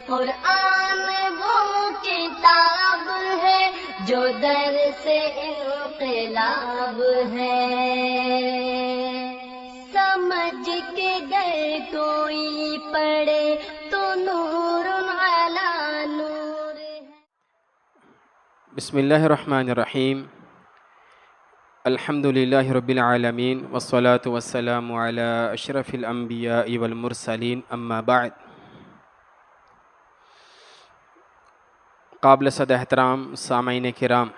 قرآن وہ کتاب ہے جو درس انقلاب ہے، سمجھ کے گر کوئی پڑھے تو نور علی نور ہے۔ بسم اللہ الرحمن الرحیم، الحمد للہ رب العالمین والصلاة والسلام علی اشرف الانبیاء والمرسلین، اما بعد۔ قابل صد احترام سامعین کرام،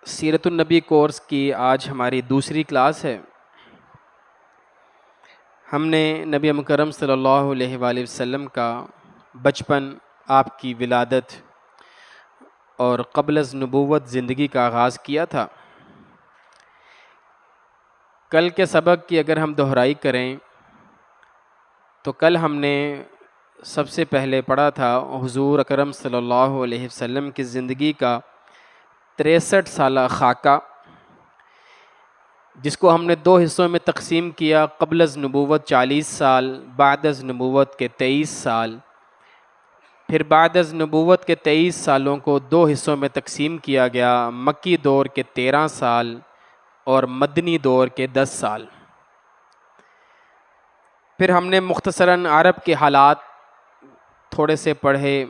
سیرت النبی کورس کی آج ہماری دوسری کلاس ہے۔ ہم نے نبی مکرم صلی اللہ علیہ وآلہ وسلم کا بچپن، آپ کی ولادت اور قبل از نبوت زندگی کا آغاز کیا تھا۔ کل کے سبق کی اگر ہم دہرائی کریں تو کل ہم نے سب سے پہلے پڑھا تھا حضور اکرم صلی اللہ علیہ وسلم کی زندگی کا 63 سالہ خاکہ، جس کو ہم نے دو حصوں میں تقسیم کیا، قبل از نبوت 40 سال، بعد از نبوت کے 23 سال، پھر بعد از نبوت کے 23 سالوں کو دو حصوں میں تقسیم کیا گیا، مکی دور کے 13 سال اور مدنی دور کے 10 سال۔ پھر ہم نے مختصراً عرب کے حالات تھوڑے سے پڑھے،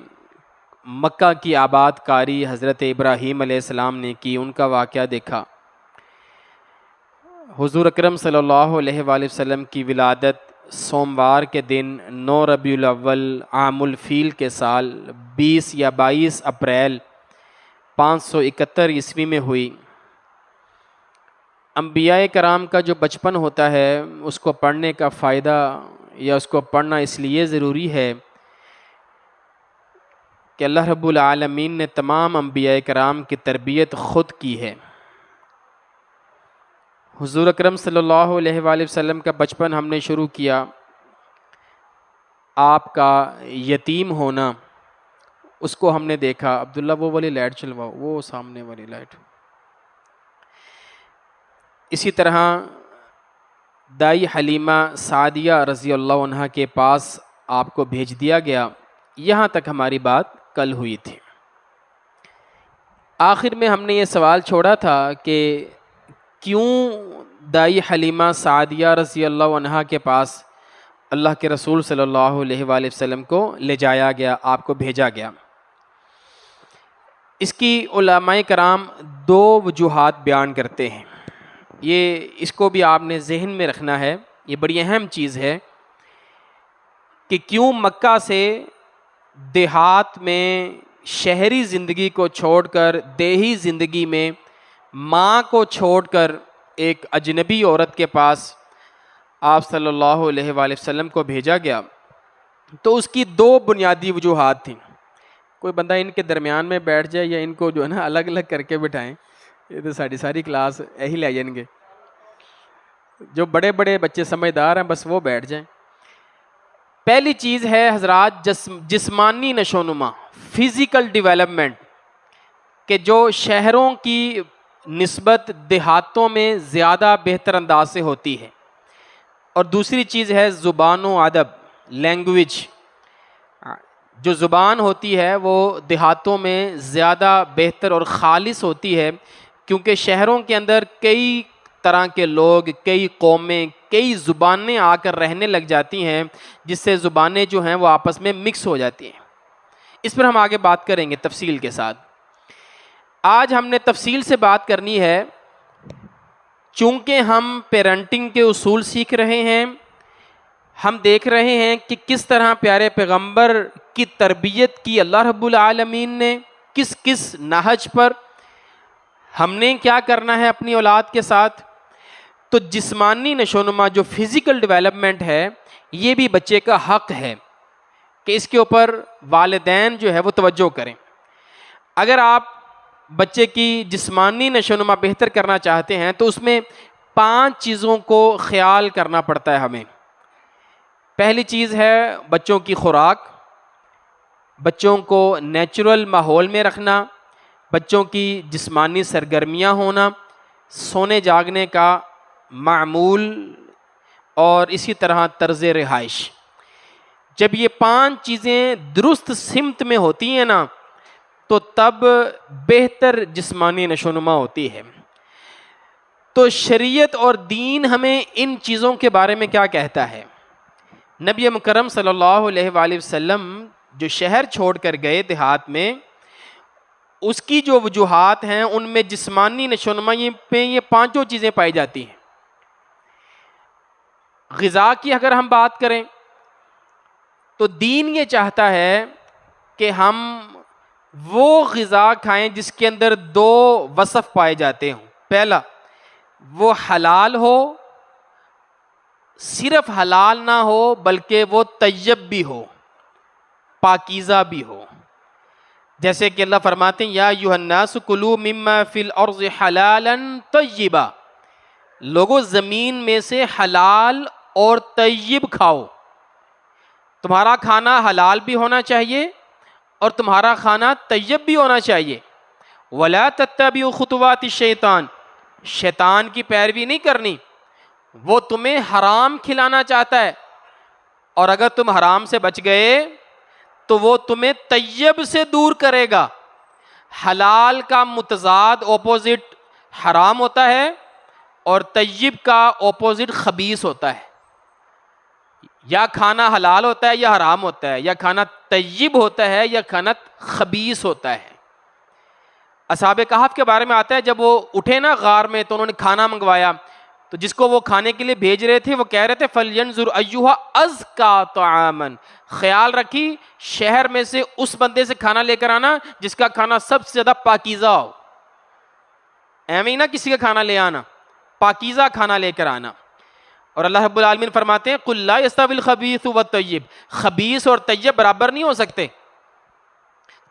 مکہ کی آباد کاری حضرت ابراہیم علیہ السلام نے کی، ان کا واقعہ دیکھا۔ حضور اکرم صلی اللہ علیہ وآلہ وسلم کی ولادت سوموار کے دن 9 ربیع الاول عام الفیل کے سال 20 یا 22 اپریل 571 عیسوی میں ہوئی۔ انبیاء کرام کا جو بچپن ہوتا ہے اس کو پڑھنے کا فائدہ یا اس کو پڑھنا اس لیے ضروری ہے کہ اللہ رب العالمین نے تمام انبیاء کرام کی تربیت خود کی ہے۔ حضور اکرم صلی اللہ علیہ وآلہ وسلم کا بچپن ہم نے شروع کیا، آپ کا یتیم ہونا، اس کو ہم نے دیکھا۔ عبداللہ وہ والی لائٹ چلواؤ، وہ سامنے والی لائٹ۔ اسی طرح دائی حلیمہ سعدیہ رضی اللہ عنہ کے پاس آپ کو بھیج دیا گیا۔ یہاں تک ہماری بات کل ہوئی تھی۔ آخر میں ہم نے یہ سوال چھوڑا تھا کہ کیوں دائی حلیمہ سعدیہ رضی اللہ عنہ کے پاس اللہ کے رسول صلی اللہ علیہ وآلہ وسلم کو لے جایا گیا، آپ کو بھیجا گیا۔ اس کی علماء کرام دو وجوہات بیان کرتے ہیں، اس کو بھی آپ نے ذہن میں رکھنا ہے، یہ بڑی اہم چیز ہے کہ کیوں مکہ سے دیہات میں شہری زندگی کو چھوڑ کر دیہی زندگی میں ماں کو چھوڑ کر ایک اجنبی عورت کے پاس آپ صلی اللہ علیہ وآلہ وسلم کو بھیجا گیا۔ تو اس کی دو بنیادی وجوہات تھیں۔ کوئی بندہ ان کے درمیان میں بیٹھ جائے یا ان کو جو ہے نا الگ الگ کر کے بٹھائیں، یہ تو ساری کلاس یہی لے جائیں گے۔ جو بڑے بڑے بچے سمجھدار ہیں بس وہ بیٹھ جائیں۔ پہلی چیز ہے حضرات جسمانی نشو و نما، فزیکل ڈیولپمنٹ، کہ جو شہروں کی نسبت دیہاتوں میں زیادہ بہتر انداز سے ہوتی ہے۔ اور دوسری چیز ہے زبان و ادب، لینگویج۔ جو زبان ہوتی ہے وہ دیہاتوں میں زیادہ بہتر اور خالص ہوتی ہے، کیونکہ شہروں کے اندر کئی طرح کے لوگ، کئی قومیں، کئی زبانیں آ کر رہنے لگ جاتی ہیں، جس سے زبانیں جو ہیں وہ آپس میں مکس ہو جاتی ہیں۔ اس پر ہم آگے بات کریں گے تفصیل کے ساتھ۔ آج ہم نے تفصیل سے بات کرنی ہے، چونکہ ہم پیرنٹنگ کے اصول سیکھ رہے ہیں، ہم دیکھ رہے ہیں کہ کس طرح پیارے پیغمبر کی تربیت کی اللہ رب العالمین نے، کس کس نہج پر، ہم نے کیا کرنا ہے اپنی اولاد کے ساتھ۔ تو جسمانی نشو و نما، جو فزیکل ڈیولپمنٹ ہے، یہ بھی بچے کا حق ہے کہ اس کے اوپر والدین جو ہے وہ توجہ کریں۔ اگر آپ بچے کی جسمانی نشو و نما بہتر کرنا چاہتے ہیں تو اس میں 5 چیزوں کو خیال کرنا پڑتا ہے ہمیں۔ پہلی چیز ہے بچوں کی خوراک، بچوں کو نیچرل ماحول میں رکھنا، بچوں کی جسمانی سرگرمیاں ہونا، سونے جاگنے کا معمول اور اسی طرح طرز رہائش۔ جب یہ 5 چیزیں درست سمت میں ہوتی ہیں نا تو تب بہتر جسمانی نشوونما ہوتی ہے۔ تو شریعت اور دین ہمیں ان چیزوں کے بارے میں کیا کہتا ہے؟ نبی مکرم صلی اللہ علیہ وآلہ وسلم جو شہر چھوڑ کر گئے دیہات میں، اس کی جو وجوہات ہیں ان میں جسمانی نشوونما پہ یہ 5 چیزیں پائی جاتی ہیں۔ غذا کی اگر ہم بات کریں تو دین یہ چاہتا ہے کہ ہم وہ غذا کھائیں جس کے اندر 2 وصف پائے جاتے ہوں۔ پہلا، وہ حلال ہو، صرف حلال نہ ہو بلکہ وہ طیب بھی ہو، پاکیزہ بھی ہو۔ جیسے کہ اللہ فرماتے ہیں یا ایھا الناس کلوا مما فی الارض حلالا طیبا، لوگو زمین میں سے حلال اور طیب کھاؤ۔ تمہارا کھانا حلال بھی ہونا چاہیے اور تمہارا کھانا طیب بھی ہونا چاہیے۔ ولا تتبعوا خطوات الشیطان، شیطان کی پیروی نہیں کرنی، وہ تمہیں حرام کھلانا چاہتا ہے، اور اگر تم حرام سے بچ گئے تو وہ تمہیں طیب سے دور کرے گا۔ حلال کا متضاد اپوزٹ حرام ہوتا ہے اور طیب کا اپوزٹ خبیث ہوتا ہے۔ یا کھانا حلال ہوتا ہے یا حرام ہوتا ہے، یا کھانا طیب ہوتا ہے یا کھانا خبیث ہوتا ہے۔ اصحاب کہف کے بارے میں آتا ہے جب وہ اٹھے نا غار میں تو انہوں نے کھانا منگوایا، تو جس کو وہ کھانے کے لیے بھیج رہے تھے وہ کہہ رہے تھے فَلْيَنْظُرْ أَيُّهَا أَزْكَىٰ طَعَامًا، خیال رکھی شہر میں سے اس بندے سے کھانا لے کر آنا جس کا کھانا سب سے زیادہ پاکیزہ ہو۔ ایویں نہ کسی کا کھانا لے آنا، پاکیزہ کھانا لے کر آنا۔ اور اللہ رب العالمین فرماتے ہیں قُلْ لَا يَسْتَوِي الْخَبِيثُ وَالطَّيِّبُ، خبیث اور طیب برابر نہیں ہو سکتے،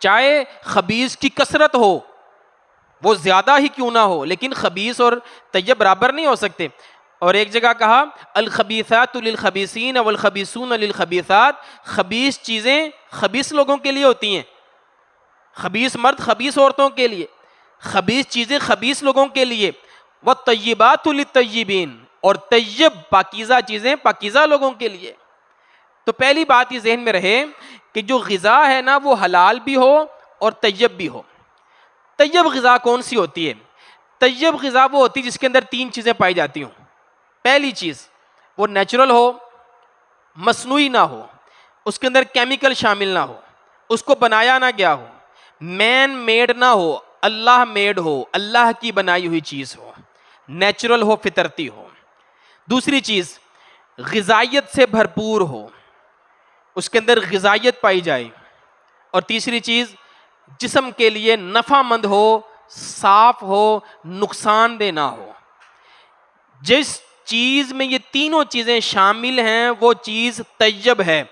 چاہے خبیث کی کثرت ہو، وہ زیادہ ہی کیوں نہ ہو، لیکن خبیث اور طیب برابر نہیں ہو سکتے۔ اور ایک جگہ کہا الخبیثات للخبیثین والخبیثون للخبیثات، خبیث چیزیں خبیث لوگوں کے لیے ہوتی ہیں، خبیث مرد خبیث عورتوں کے لیے، خبیث چیزیں خبیث لوگوں کے لیے، والطیبات للطیبین، اور طیب پاکیزہ چیزیں پاکیزہ لوگوں کے لیے۔ تو پہلی بات یہ ذہن میں رہے کہ جو غذا ہے نا وہ حلال بھی ہو اور طیب بھی ہو۔ طیب غذا کون سی ہوتی ہے؟ طیب غذا وہ ہوتی ہے جس کے اندر 3 چیزیں پائی جاتی ہوں۔ پہلی چیز، وہ نیچرل ہو، مصنوعی نہ ہو، اس کے اندر کیمیکل شامل نہ ہو، اس کو بنایا نہ گیا ہو، مین میڈ نہ ہو، اللہ میڈ ہو، اللہ کی بنائی ہوئی چیز ہو، نیچرل ہو، فطرتی ہو۔ دوسری چیز، غذائیت سے بھرپور ہو، اس کے اندر غذائیت پائی جائے۔ اور تیسری چیز، جسم کے لیے نفع مند ہو، صاف ہو، نقصان دہ نہ ہو۔ جس چیز میں یہ تینوں چیزیں شامل ہیں وہ چیز طیب ہے،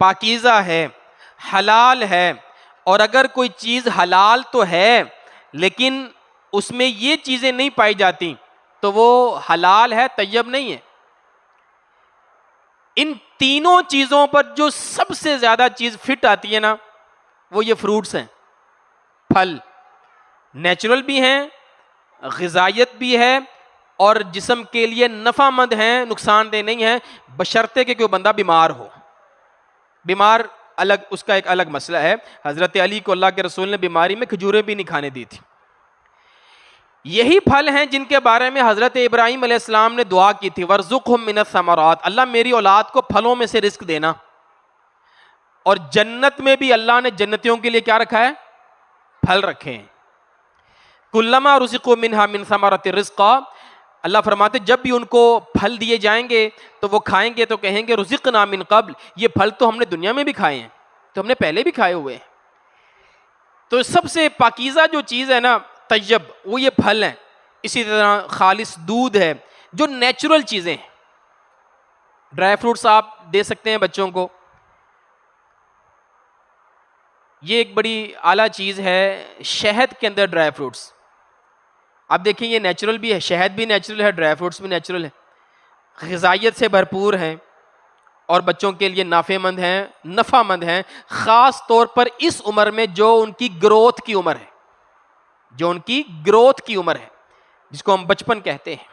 پاکیزہ ہے، حلال ہے۔ اور اگر کوئی چیز حلال تو ہے لیکن اس میں یہ چیزیں نہیں پائی جاتی تو وہ حلال ہے، طیب نہیں ہے۔ ان تینوں چیزوں پر جو سب سے زیادہ چیز فٹ آتی ہے نا وہ یہ فروٹس ہیں، پھل، نیچرل بھی ہیں، غذائیت بھی ہے اور جسم کے لیے نفع مند ہیں، نقصان دہ نہیں ہیں، بشرطے کہ کوئی بندہ بیمار ہو۔ بیمار الگ، اس کا ایک الگ مسئلہ ہے۔ حضرت علی کو اللہ کے رسول نے بیماری میں کھجوریں بھی نہیں کھانے دی تھی۔ یہی پھل ہیں جن کے بارے میں حضرت ابراہیم علیہ السلام نے دعا کی تھی وَارْزُقْهُم مِّنَ الثَّمَرَاتِ، اللہ میری اولاد کو پھلوں میں سے رزق دینا۔ اور جنت میں بھی اللہ نے جنتیوں کے لیے کیا رکھا ہے؟ پھل رکھے ہیں۔ کلما رزقوا منہا من ثمرۃ رزقا، اللہ فرماتے جب بھی ان کو پھل دیے جائیں گے تو وہ کھائیں گے تو کہیں گے رزقنا من قبل، یہ پھل تو ہم نے دنیا میں بھی کھائے ہیں، تو ہم نے پہلے بھی کھائے ہوئے ہیں۔ تو سب سے پاکیزہ جو چیز ہے نا طیب، وہ یہ پھل ہیں۔ اسی طرح خالص دودھ ہے، جو نیچرل چیزیں ہیں۔ ڈرائی فروٹس آپ دے سکتے ہیں بچوں کو، یہ ایک بڑی اعلیٰ چیز ہے۔ شہد کے اندر ڈرائی فروٹس آپ دیکھیں، یہ نیچرل بھی ہے، شہد بھی نیچرل ہے، ڈرائی فروٹس بھی نیچرل ہے، غذائیت سے بھرپور ہیں اور بچوں کے لیے نافع مند ہیں، نفع مند ہیں، خاص طور پر اس عمر میں جو ان کی گروتھ کی عمر ہے، جو ان کی گروتھ کی عمر ہے، جس کو ہم بچپن کہتے ہیں۔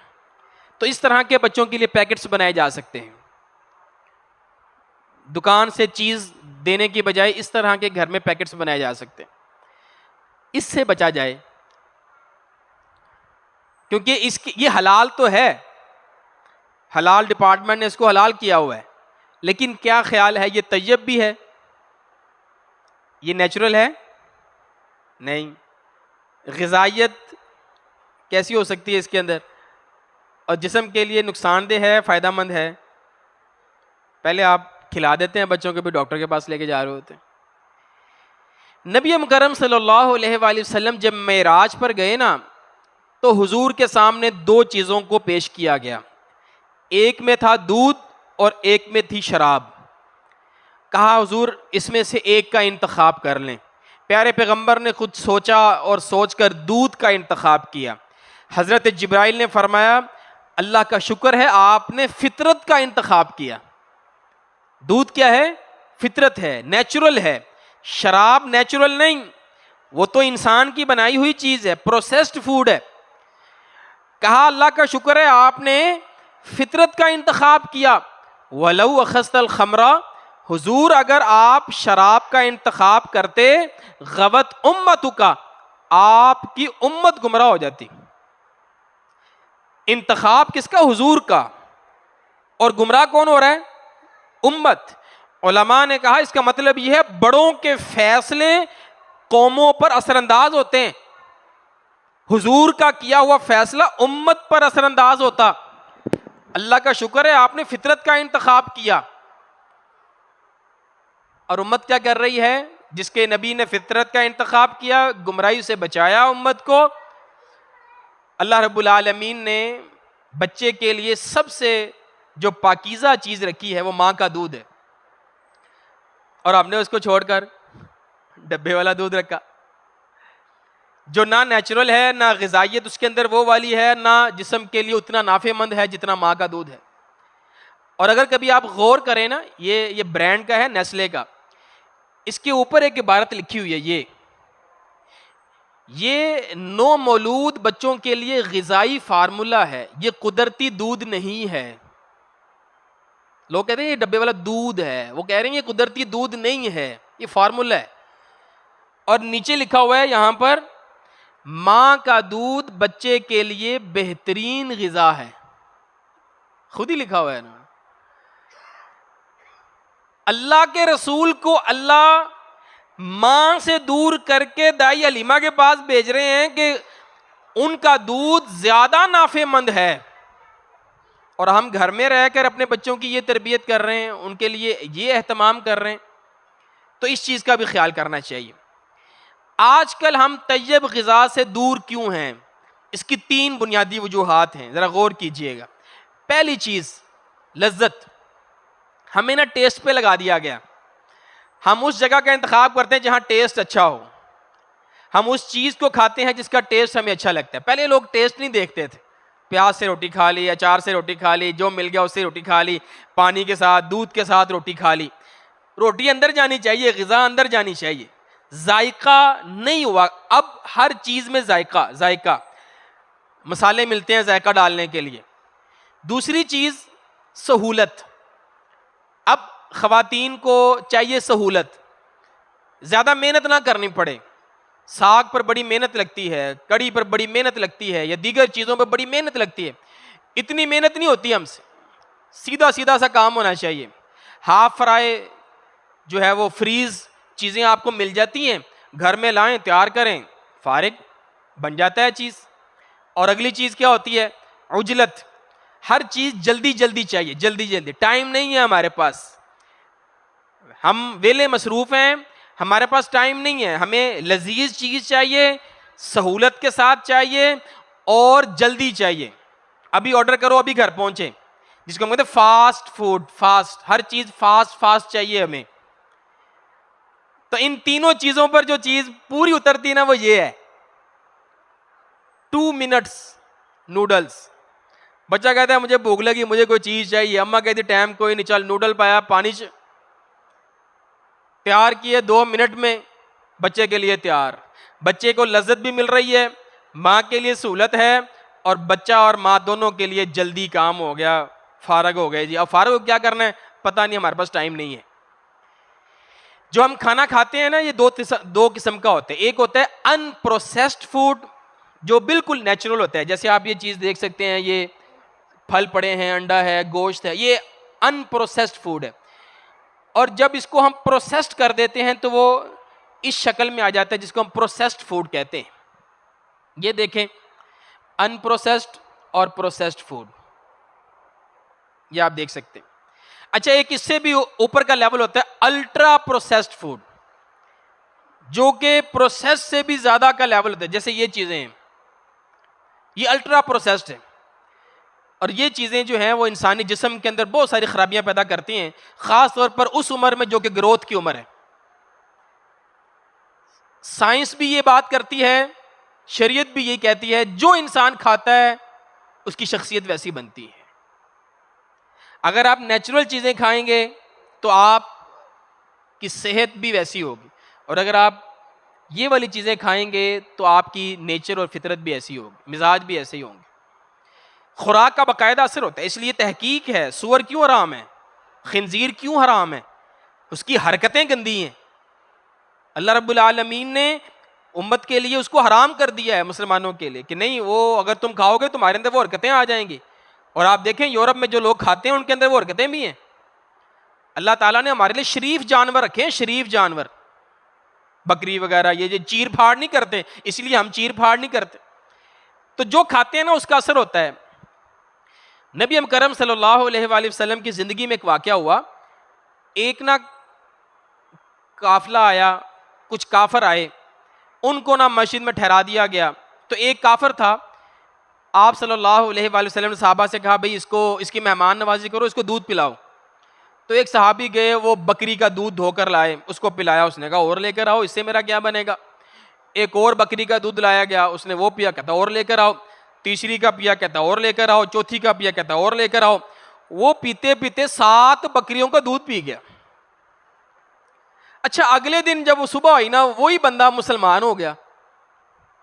تو اس طرح کے بچوں کے لیے پیکٹس بنائے جا سکتے ہیں۔ دکان سے چیز دینے کی بجائے اس طرح کے گھر میں پیکٹس بنائے جا سکتے ہیں. اس سے بچا جائے، کیونکہ یہ حلال تو ہے، حلال ڈپارٹمنٹ نے اس کو حلال کیا ہوا ہے، لیکن کیا خیال ہے یہ طیب بھی ہے، یہ نیچرل ہے؟ نہیں. غذائیت کیسی ہو سکتی ہے اس کے اندر؟ اور جسم کے لیے نقصان دہ ہے، فائدہ مند ہے؟ پہلے آپ کھلا دیتے ہیں بچوں کو، بھی ڈاکٹر کے پاس لے کے جا رہے ہوتے ہیں. نبی مکرم صلی اللہ علیہ وآلہ وسلم جب معراج پر گئے نا، تو حضور کے سامنے دو چیزوں کو پیش کیا گیا، ایک میں تھا دودھ اور ایک میں تھی شراب. کہا حضور اس میں سے ایک کا انتخاب کر لیں. پیارے پیغمبر نے خود سوچا اور سوچ کر دودھ کا انتخاب کیا. حضرت جبرائیل نے فرمایا اللہ کا شکر ہے آپ نے فطرت کا انتخاب کیا. دودھ کیا ہے؟ فطرت ہے، نیچرل ہے. شراب نیچرل نہیں، وہ تو انسان کی بنائی ہوئی چیز ہے، پروسیسڈ فوڈ ہے. کہا اللہ کا شکر ہے آپ نے فطرت کا انتخاب کیا. وَلَوْ أَخَذْتَ الْخَمْرَ، حضور اگر آپ شراب کا انتخاب کرتے غوت امتک، آپ کی امت گمراہ ہو جاتی. انتخاب کس کا؟ حضور کا. اور گمراہ کون ہو رہا ہے؟ امت. علماء نے کہا اس کا مطلب یہ ہے بڑوں کے فیصلے قوموں پر اثر انداز ہوتے ہیں، حضور کا کیا ہوا فیصلہ امت پر اثر انداز ہوتا. اللہ کا شکر ہے آپ نے فطرت کا انتخاب کیا. اور امت کیا کر رہی ہے؟ جس کے نبی نے فطرت کا انتخاب کیا، گمراہی سے بچایا امت کو. اللہ رب العالمین نے بچے کے لیے سب سے جو پاکیزہ چیز رکھی ہے وہ ماں کا دودھ ہے، اور ہم نے اس کو چھوڑ کر ڈبے والا دودھ رکھا، جو نہ نیچرل ہے، نہ غذائیت اس کے اندر وہ والی ہے، نہ جسم کے لیے اتنا نافع مند ہے جتنا ماں کا دودھ ہے. اور اگر کبھی آپ غور کریں نا، یہ برانڈ کا ہے، نیسلے کا، اس کے اوپر ایک عبارت لکھی ہوئی ہے، یہ نو مولود بچوں کے لیے غذائی فارمولا ہے، یہ قدرتی دودھ نہیں ہے. لوگ کہتے ہیں یہ ڈبے والا دودھ ہے، وہ کہہ رہے ہیں یہ قدرتی دودھ نہیں ہے، یہ فارمولا ہے. اور نیچے لکھا ہوا ہے یہاں پر ماں کا دودھ بچے کے لیے بہترین غذا ہے، خود ہی لکھا ہوا ہے نا. اللہ کے رسول کو اللہ ماں سے دور کر کے دائی حلیمہ کے پاس بھیج رہے ہیں کہ ان کا دودھ زیادہ نافع مند ہے، اور ہم گھر میں رہ کر اپنے بچوں کی یہ تربیت کر رہے ہیں، ان کے لیے یہ اہتمام کر رہے ہیں. تو اس چیز کا بھی خیال کرنا چاہیے. آج کل ہم طیب غذا سے دور کیوں ہیں؟ اس کی 3 بنیادی وجوہات ہیں، ذرا غور کیجئے گا. پہلی چیز لذت. ہمیں نا ٹیسٹ پہ لگا دیا گیا، ہم اس جگہ کا انتخاب کرتے ہیں جہاں ٹیسٹ اچھا ہو، ہم اس چیز کو کھاتے ہیں جس کا ٹیسٹ ہمیں اچھا لگتا ہے. پہلے لوگ ٹیسٹ نہیں دیکھتے تھے، پیاز سے روٹی کھا لی، اچار سے روٹی کھا لی، جو مل گیا اس سے روٹی کھا لی، پانی کے ساتھ دودھ کے ساتھ روٹی کھا لی. روٹی اندر جانی چاہیے، غذا اندر جانی چاہیے. ذائقہ نہیں ہوا. اب ہر چیز میں ذائقہ مسالے ملتے ہیں ذائقہ ڈالنے کے لیے. دوسری چیز سہولت. اب خواتین کو چاہیے سہولت، زیادہ محنت نہ کرنی پڑے. ساگ پر بڑی محنت لگتی ہے، کڑی پر بڑی محنت لگتی ہے، یا دیگر چیزوں پر بڑی محنت لگتی ہے. اتنی محنت نہیں ہوتی ہم سے، سیدھا سیدھا سا کام ہونا چاہیے. ہاف فرائی جو ہے وہ فریز چیزیں آپ کو مل جاتی ہیں، گھر میں لائیں، تیار کریں، فارغ بن جاتا ہے چیز. اور اگلی چیز کیا ہوتی ہے؟ عجلت. ہر چیز جلدی جلدی چاہیے، جلدی. ٹائم نہیں ہے ہمارے پاس، ہم ویلے مصروف ہیں، ہمارے پاس ٹائم نہیں ہے. ہمیں لذیذ چیز چاہیے، سہولت کے ساتھ چاہیے، اور جلدی چاہیے. ابھی آرڈر کرو ابھی گھر پہنچے، جس کو ہم کہتے ہیں فاسٹ فوڈ. فاسٹ، ہر چیز فاسٹ چاہیے ہمیں. تو ان تینوں چیزوں پر جو چیز پوری اترتی نا وہ یہ ہے 2 منٹس نوڈلز. بچہ کہتا ہے مجھے بھوک لگی، مجھے کوئی چیز چاہیے، اماں کہتی ٹائم کوئی نہیں، چل نوڈل پایا، پانی تیار کیے 2 منٹ میں بچے کے لیے تیار. بچے کو لذت بھی مل رہی ہے، ماں کے لیے سہولت ہے، اور بچہ اور ماں دونوں کے لیے جلدی کام ہو گیا، فارغ ہو گئے جی. اب فارغ ہو کیا کرنا ہے؟ پتہ نہیں، ہمارے پاس ٹائم نہیں ہے. جو ہم کھانا کھاتے ہیں نا یہ دو قسم کا ہوتا ہے. ایک ہوتا ہے ان پروسیسڈ فوڈ جو بالکل نیچرل ہوتا ہے, جیسے آپ یہ چیز دیکھ سکتے ہیں, یہ پھل پڑے ہیں, انڈا ہے, گوشت ہے, یہ ان پروسیسڈ فوڈ ہے. اور جب اس کو ہم پروسیسڈ کر دیتے ہیں تو وہ اس شکل میں آ جاتا ہے جس کو ہم پروسیسڈ فوڈ کہتے ہیں. یہ دیکھیں ان پروسیسڈ اور پروسیسڈ فوڈ, یہ آپ دیکھ سکتے ہیں. اچھا ایک اس سے بھی اوپر کا لیول ہوتا ہے الٹرا پروسیسڈ فوڈ, جو کہ پروسیس سے بھی زیادہ کا لیول ہوتا ہے. جیسے یہ چیزیں ہیں یہ الٹرا پروسیسڈ ہیں, اور یہ چیزیں جو ہیں وہ انسانی جسم کے اندر بہت ساری خرابیاں پیدا کرتی ہیں, خاص طور پر اس عمر میں جو کہ گروتھ کی عمر ہے. سائنس بھی یہ بات کرتی ہے, شریعت بھی یہ کہتی ہے, جو انسان کھاتا ہے اس کی شخصیت ویسی بنتی ہے. اگر آپ نیچرل چیزیں کھائیں گے تو آپ کی صحت بھی ویسی ہوگی, اور اگر آپ یہ والی چیزیں کھائیں گے تو آپ کی نیچر اور فطرت بھی ایسی ہوگی, مزاج بھی ایسے ہی ہوں گے. خوراک کا باقاعدہ اثر ہوتا ہے. اس لیے تحقیق ہے سور کیوں حرام ہے, خنزیر کیوں حرام ہے, اس کی حرکتیں گندی ہیں. اللہ رب العالمین نے امت کے لیے اس کو حرام کر دیا ہے, مسلمانوں کے لیے, کہ نہیں وہ اگر تم کھاؤ گے تمہارے اندر وہ حرکتیں آ جائیں گی. اور آپ دیکھیں یورپ میں جو لوگ کھاتے ہیں ان کے اندر وہ حرکتیں بھی ہیں. اللہ تعالیٰ نے ہمارے لیے شریف جانور رکھے ہیں, شریف جانور, بکری وغیرہ, یہ چیر پھاڑ نہیں کرتے, اس لیے ہم چیر پھاڑ نہیں کرتے. تو جو کھاتے ہیں نا اس کا اثر ہوتا ہے. نبی کرم صلی اللہ علیہ وآلہ وسلم کی زندگی میں ایک واقعہ ہوا. ایک نا قافلہ آیا, کچھ کافر آئے, ان کو نا مسجد میں ٹھہرا دیا گیا. تو ایک کافر تھا, آپ صلی اللہ علیہ وآلہ وسلم نے صحابہ سے کہا بھئی اس کی مہمان نوازی کرو, اس کو دودھ پلاؤ. تو ایک صحابی گئے, وہ بکری کا دودھ دھو کر لائے, اس کو پلایا. اس نے کہا اور لے کر آؤ, اس سے میرا کیا بنے گا. ایک اور بکری کا دودھ لایا گیا, اس نے وہ پیا, کہتا اور لے کر آؤ. تیسری کا پیا, کہتا اور لے کر آؤ. چوتھی کا پیا, کہتا اور لے کر آؤ. وہ پیتے پیتے 7 بکریوں کا دودھ پی گیا. اچھا اگلے دن جب وہ صبح ہوئی نا, وہی بندہ مسلمان ہو گیا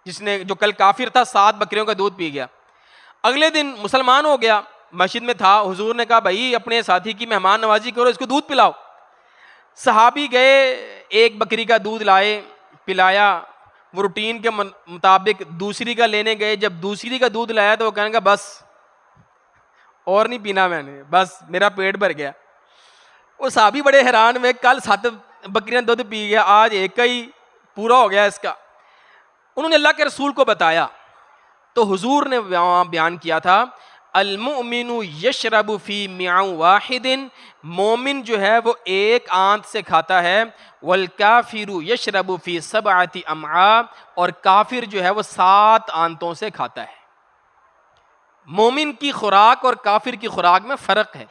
جس نے, جو کل کافر تھا, 7 بکریوں کا دودھ پی گیا. اگلے دن مسلمان ہو گیا, مسجد میں تھا. حضور نے کہا بھائی اپنے ساتھی کی مہمان نوازی کرو, اس کو دودھ پلاؤ. صحابی گئے, ایک بکری کا دودھ لائے, پلایا. وہ روٹین کے مطابق دوسری کا لینے گئے. جب دوسری کا دودھ لایا تو وہ کہنے کا بس اور نہیں پینا میں نے, بس میرا پیٹ بھر گیا. وہ صحابی بڑے حیران ہوئے, کل 7 بکریاں دودھ پی گیا, آج ایک کا ہی پورا ہو گیا اس کا. انہوں نے اللہ کے رسول کو بتایا تو حضور نے وہاں بیان کیا تھا المؤمن یشرب فی معء واحد, مومن جو ہے وہ ایک آنت سے کھاتا ہے. والکافر یشرب فی 7 امعاء, اور کافر جو ہے وہ 7 آنتوں سے کھاتا ہے. مومن کی خوراک اور کافر کی خوراک میں فرق ہے.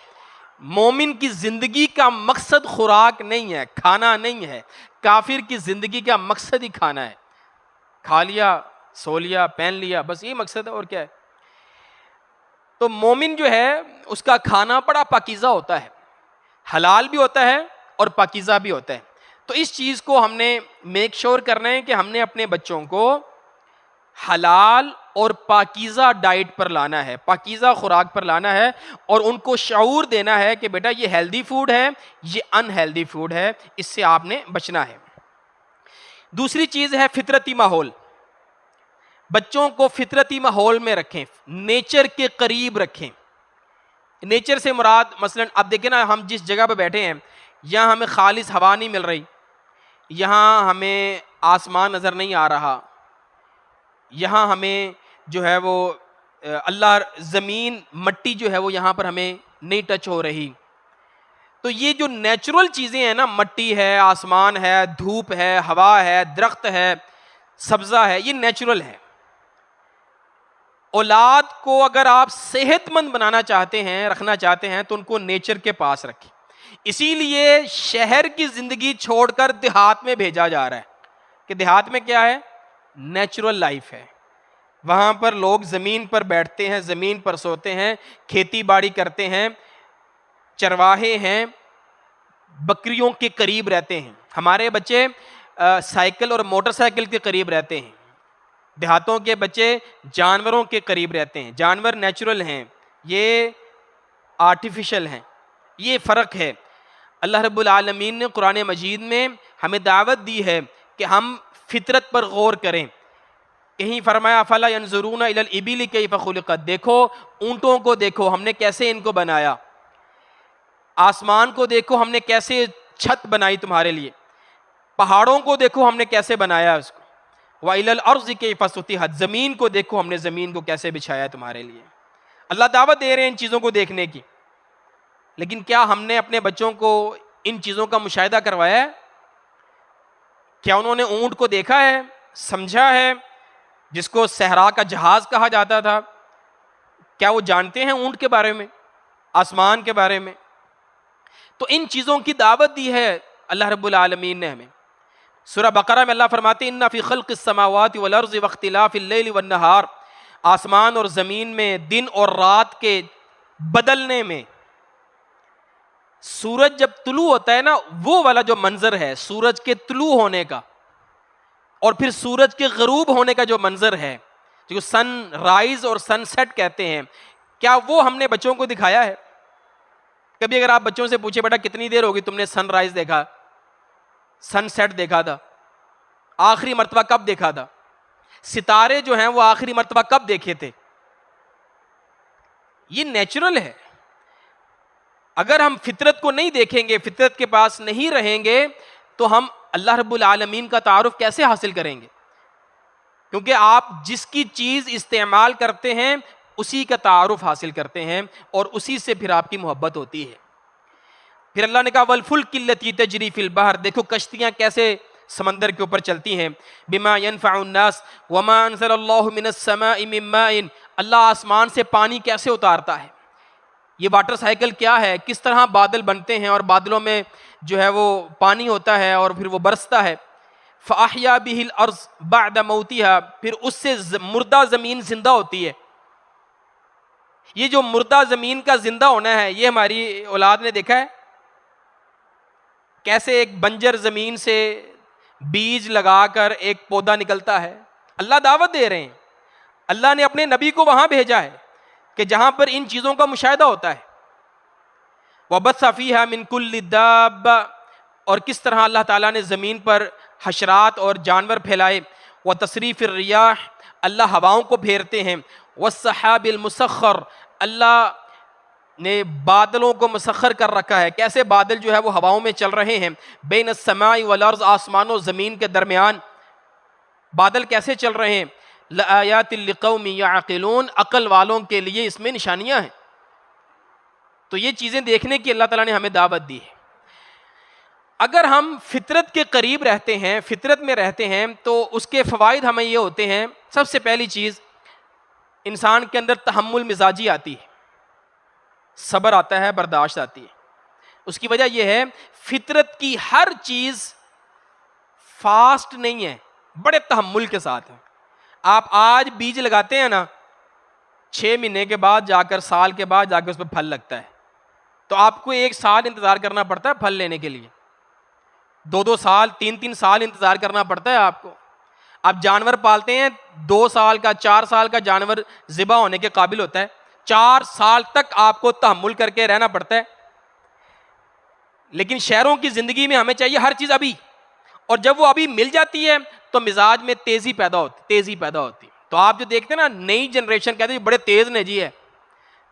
مومن کی زندگی کا مقصد خوراک نہیں ہے, کھانا نہیں ہے. کافر کی زندگی کا مقصد ہی کھانا ہے. کھا لیا, سو لیا, پہن لیا, بس یہ مقصد ہے, اور کیا ہے. تو مومن جو ہے اس کا کھانا بڑا پاکیزہ ہوتا ہے, حلال بھی ہوتا ہے اور پاکیزہ بھی ہوتا ہے. تو اس چیز کو ہم نے میک شور کرنا ہے کہ ہم نے اپنے بچوں کو حلال اور پاکیزہ ڈائٹ پر لانا ہے, پاکیزہ خوراک پر لانا ہے, اور ان کو شعور دینا ہے کہ بیٹا یہ ہیلدی فوڈ ہے, یہ ان ہیلدی فوڈ ہے, اس سے آپ نے بچنا ہے. دوسری چیز ہے فطرتی ماحول. بچوں کو فطرتی ماحول میں رکھیں, نیچر کے قریب رکھیں. نیچر سے مراد مثلا اب دیکھیں نا, ہم جس جگہ پہ بیٹھے ہیں یہاں ہمیں خالص ہوا نہیں مل رہی, یہاں ہمیں آسمان نظر نہیں آ رہا, یہاں ہمیں جو ہے وہ اللہ زمین مٹی جو ہے وہ یہاں پر ہمیں نہیں ٹچ ہو رہی. تو یہ جو نیچرل چیزیں ہیں نا, مٹی ہے, آسمان ہے, دھوپ ہے, ہوا ہے, درخت ہے, سبزہ ہے, یہ نیچرل ہے. اولاد کو اگر آپ صحت مند بنانا چاہتے ہیں, رکھنا چاہتے ہیں, تو ان کو نیچر کے پاس رکھیں. اسی لیے شہر کی زندگی چھوڑ کر دیہات میں بھیجا جا رہا ہے کہ دیہات میں کیا ہے, نیچرل لائف ہے. وہاں پر لوگ زمین پر بیٹھتے ہیں, زمین پر سوتے ہیں, کھیتی باڑی کرتے ہیں, چرواہے ہیں, بکریوں کے قریب رہتے ہیں. ہمارے بچے سائیکل اور موٹر سائیکل کے قریب رہتے ہیں, دیہاتوں کے بچے جانوروں کے قریب رہتے ہیں. جانور نیچرل ہیں, یہ آرٹیفیشل ہیں, یہ فرق ہے. اللہ رب العالمین نے قرآن مجید میں ہمیں دعوت دی ہے کہ ہم فطرت پر غور کریں. کہیں فرمایا فلا ينظرون الى الابل کیف خلقت، دیکھو اونٹوں کو دیکھو ہم نے کیسے ان کو بنایا، آسمان کو دیکھو ہم نے کیسے چھت بنائی تمہارے لیے، پہاڑوں کو دیکھو ہم نے کیسے بنایا اس کو، وَإِلَى الْأَرْضِ كَيْفَ سُطِحَتْ، زمین کو دیکھو ہم نے زمین کو کیسے بچھایا تمہارے لیے. اللہ دعوت دے رہے ہیں ان چیزوں کو دیکھنے کی. لیکن کیا ہم نے اپنے بچوں کو ان چیزوں کا مشاہدہ کروایا ہے؟ کیا انہوں نے اونٹ کو دیکھا ہے، سمجھا ہے، جس کو صحرا کا جہاز کہا جاتا تھا؟ کیا وہ جانتے ہیں اونٹ کے بارے میں، آسمان کے بارے میں؟ تو ان چیزوں کی دعوت دی ہے اللہ رب العالمین نے ہمیں. سورہ بقرہ میں اللہ فرماتے ہیں ان فی خلق السماوات والارض واختلاف اللیل والنہار، آسمان اور زمین میں دن اور رات کے بدلنے میں، سورج جب طلوع ہوتا ہے نا، وہ والا جو منظر ہے سورج کے طلوع ہونے کا اور پھر سورج کے غروب ہونے کا جو منظر ہے، جو سن رائز اور سن سیٹ کہتے ہیں، کیا وہ ہم نے بچوں کو دکھایا ہے؟ کبھی اگر آپ بچوں سے پوچھے بیٹا کتنی دیر ہوگی تم نے سن رائز دیکھا، سن سیٹ دیکھا تھا، آخری مرتبہ کب دیکھا تھا، ستارے جو ہیں وہ آخری مرتبہ کب دیکھے تھے؟ یہ نیچرل ہے. اگر ہم فطرت کو نہیں دیکھیں گے، فطرت کے پاس نہیں رہیں گے، تو ہم اللہ رب العالمین کا تعارف کیسے حاصل کریں گے؟ کیونکہ آپ جس کی چیز استعمال کرتے ہیں اسی کا تعارف حاصل کرتے ہیں اور اسی سے پھر آپ کی محبت ہوتی ہے. پھر اللہ نے کہا وَالْفُلْكِ الَّتِي تَجْرِي فِي الْبَحْرِ، دیکھو کشتیاں کیسے سمندر کے اوپر چلتی ہیں. بِمَا يَنْفَعُ النَّاسِ وَمَا أَنزَلَ اللَّهُ مِنَ السَّمَاءِ مِن مَّاءٍ، اللہ آسمان سے پانی کیسے اتارتا ہے. یہ واٹر سائیکل کیا ہے، کس طرح بادل بنتے ہیں اور بادلوں میں جو ہے وہ پانی ہوتا ہے اور پھر وہ برستا ہے. فَأَحْيَا بِهِ الْأَرْضَ بَعْدَ مَوْتِهَا، پھر اس سے مردہ زمین زندہ ہوتی ہے. یہ جو مردہ زمین کا زندہ ہونا ہے یہ ہماری اولاد نے دیکھا ہے کیسے ایک بنجر زمین سے بیج لگا کر ایک پودا نکلتا ہے. اللہ دعوت دے رہے ہیں، اللہ نے اپنے نبی کو وہاں بھیجا ہے کہ جہاں پر ان چیزوں کا مشاہدہ ہوتا ہے. وَبَثَّ فِيهَا مِن كُلِّ دَابَّةٍ، اور کس طرح اللہ تعالیٰ نے زمین پر حشرات اور جانور پھیلائے. وَتَصْرِيفِ الرِّيَاحِ، اللہ ہواؤں کو پھیرتے ہیں. وَالسَّحَابِ الْمُسَخَّرِ، اللہ نے بادلوں کو مسخر کر رکھا ہے. کیسے بادل جو ہے وہ ہواؤں میں چل رہے ہیں. بین السماء والارض، آسمان و زمین کے درمیان بادل کیسے چل رہے ہیں. لآیات لقوم یعقلون، عقل والوں کے لیے اس میں نشانیاں ہیں. تو یہ چیزیں دیکھنے کی اللہ تعالیٰ نے ہمیں دعوت دی ہے. اگر ہم فطرت کے قریب رہتے ہیں، فطرت میں رہتے ہیں، تو اس کے فوائد ہمیں یہ ہوتے ہیں. سب سے پہلی چیز، انسان کے اندر تحمل مزاجی آتی ہے، صبر آتا ہے، برداشت آتی ہے. اس کی وجہ یہ ہے فطرت کی ہر چیز فاسٹ نہیں ہے، بڑے تحمل کے ساتھ ہے. آپ آج بیج لگاتے ہیں نا، 6 مہینے کے بعد جا کر، سال کے بعد جا کے اس پہ پھل لگتا ہے. تو آپ کو 1 سال انتظار کرنا پڑتا ہے پھل لینے کے لیے، 2 سال 3 سال انتظار کرنا پڑتا ہے آپ کو. آپ جانور پالتے ہیں، 2 سال کا 4 سال کا جانور ذبح ہونے کے قابل ہوتا ہے، 4 سال تک آپ کو تحمل کر کے رہنا پڑتا ہے. لیکن شہروں کی زندگی میں ہمیں چاہیے ہر چیز ابھی، اور جب وہ ابھی مل جاتی ہے تو مزاج میں تیزی پیدا ہوتی. تو آپ جو دیکھتے ہیں نا، نئی جنریشن کہتے ہیں بڑے تیز نے جی ہے،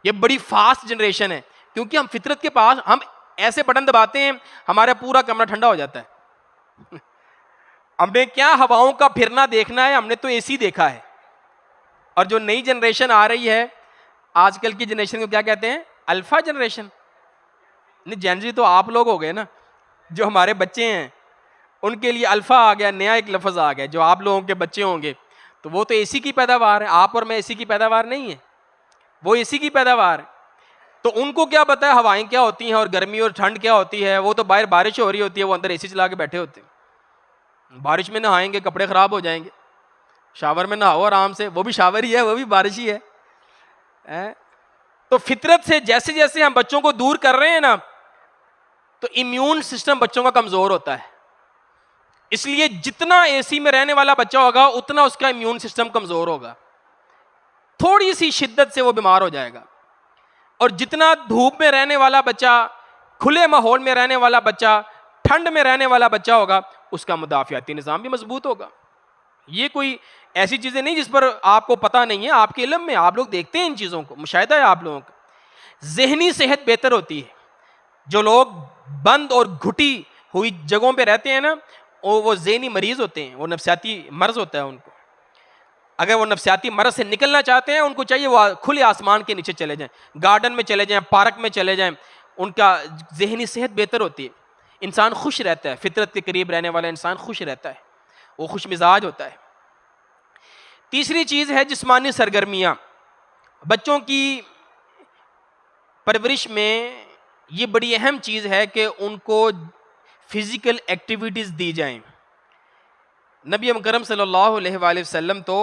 یہ بڑی فاسٹ جنریشن ہے. کیونکہ ہم فطرت کے پاس، ہم ایسے بٹن دباتے ہیں ہمارا پورا کمرہ ٹھنڈا ہو جاتا ہے. ہم نے کیا ہواؤں کا پھرنا دیکھنا ہے، ہم نے تو اے سی دیکھا ہے. اور جو نئی جنریشن آ رہی ہے، آج کل کی جنریشن کو کیا کہتے ہیں؟ Alpha generation. نہیں، جین زی تو آپ لوگ ہو گئے نا، جو ہمارے بچے ہیں ان کے لیے الفا آ گیا، نیا ایک لفظ آ گیا. جو آپ لوگوں کے بچے ہوں گے تو وہ تو اے سی کی پیداوار ہے. آپ اور میں اے سی کی پیداوار نہیں ہے، وہ اے سی کی پیداوار ہے. تو ان کو کیا پتا ہے ہوائیں کیا ہوتی ہیں اور گرمی اور ٹھنڈ کیا ہوتی ہے. وہ تو باہر بارش ہو رہی ہوتی ہے، وہ اندر اے سی چلا کے بیٹھے ہوتے ہیں. بارش میں نہائیں گے کپڑے خراب ہو جائیں گے. شاور میں نہاؤ آرام سے، وہ بھی شاور ہی ہے، وہ بھی بارش ہی ہے. تو فطرت سے جیسے جیسے ہم بچوں کو دور کر رہے ہیں نا، تو امیون سسٹم بچوں کا کمزور ہوتا ہے. اس لیے جتنا اے سی میں رہنے والا بچہ ہوگا اتنا اس کا امیون سسٹم کمزور ہوگا، تھوڑی سی شدت سے وہ بیمار ہو جائے گا. اور جتنا دھوپ میں رہنے والا بچہ کھلے ماحول میں رہنے والا بچہ، ٹھنڈ میں رہنے والا بچہ ہوگا، اس کا مدافعاتی نظام بھی مضبوط ہوگا۔ یہ کوئی ایسی چیزیں نہیں جس پر آپ کو پتہ نہیں ہے، آپ کے علم میں، آپ لوگ دیکھتے ہیں ان چیزوں کو، مشاہدہ ہے آپ لوگوں کا۔ ذہنی صحت بہتر ہوتی ہے۔ جو لوگ بند اور گھٹی ہوئی جگہوں پہ رہتے ہیں نا، وہ ذہنی مریض ہوتے ہیں، وہ نفسیاتی مرض ہوتا ہے ان کو۔ اگر وہ نفسیاتی مرض سے نکلنا چاہتے ہیں، ان کو چاہیے وہ کھلے آسمان کے نیچے چلے جائیں، گارڈن میں چلے جائیں، پارک میں چلے جائیں، ان کا ذہنی صحت بہتر ہوتی ہے۔ انسان خوش رہتا ہے، فطرت کے قریب رہنے والا انسان خوش رہتا ہے، وہ خوش مزاج ہوتا ہے۔ تیسری چیز ہے جسمانی سرگرمیاں۔ بچوں کی پرورش میں یہ بڑی اہم چیز ہے کہ ان کو فزیکل ایکٹیویٹیز دی جائیں۔ نبی مکرم صلی اللہ علیہ وآلہ وسلم تو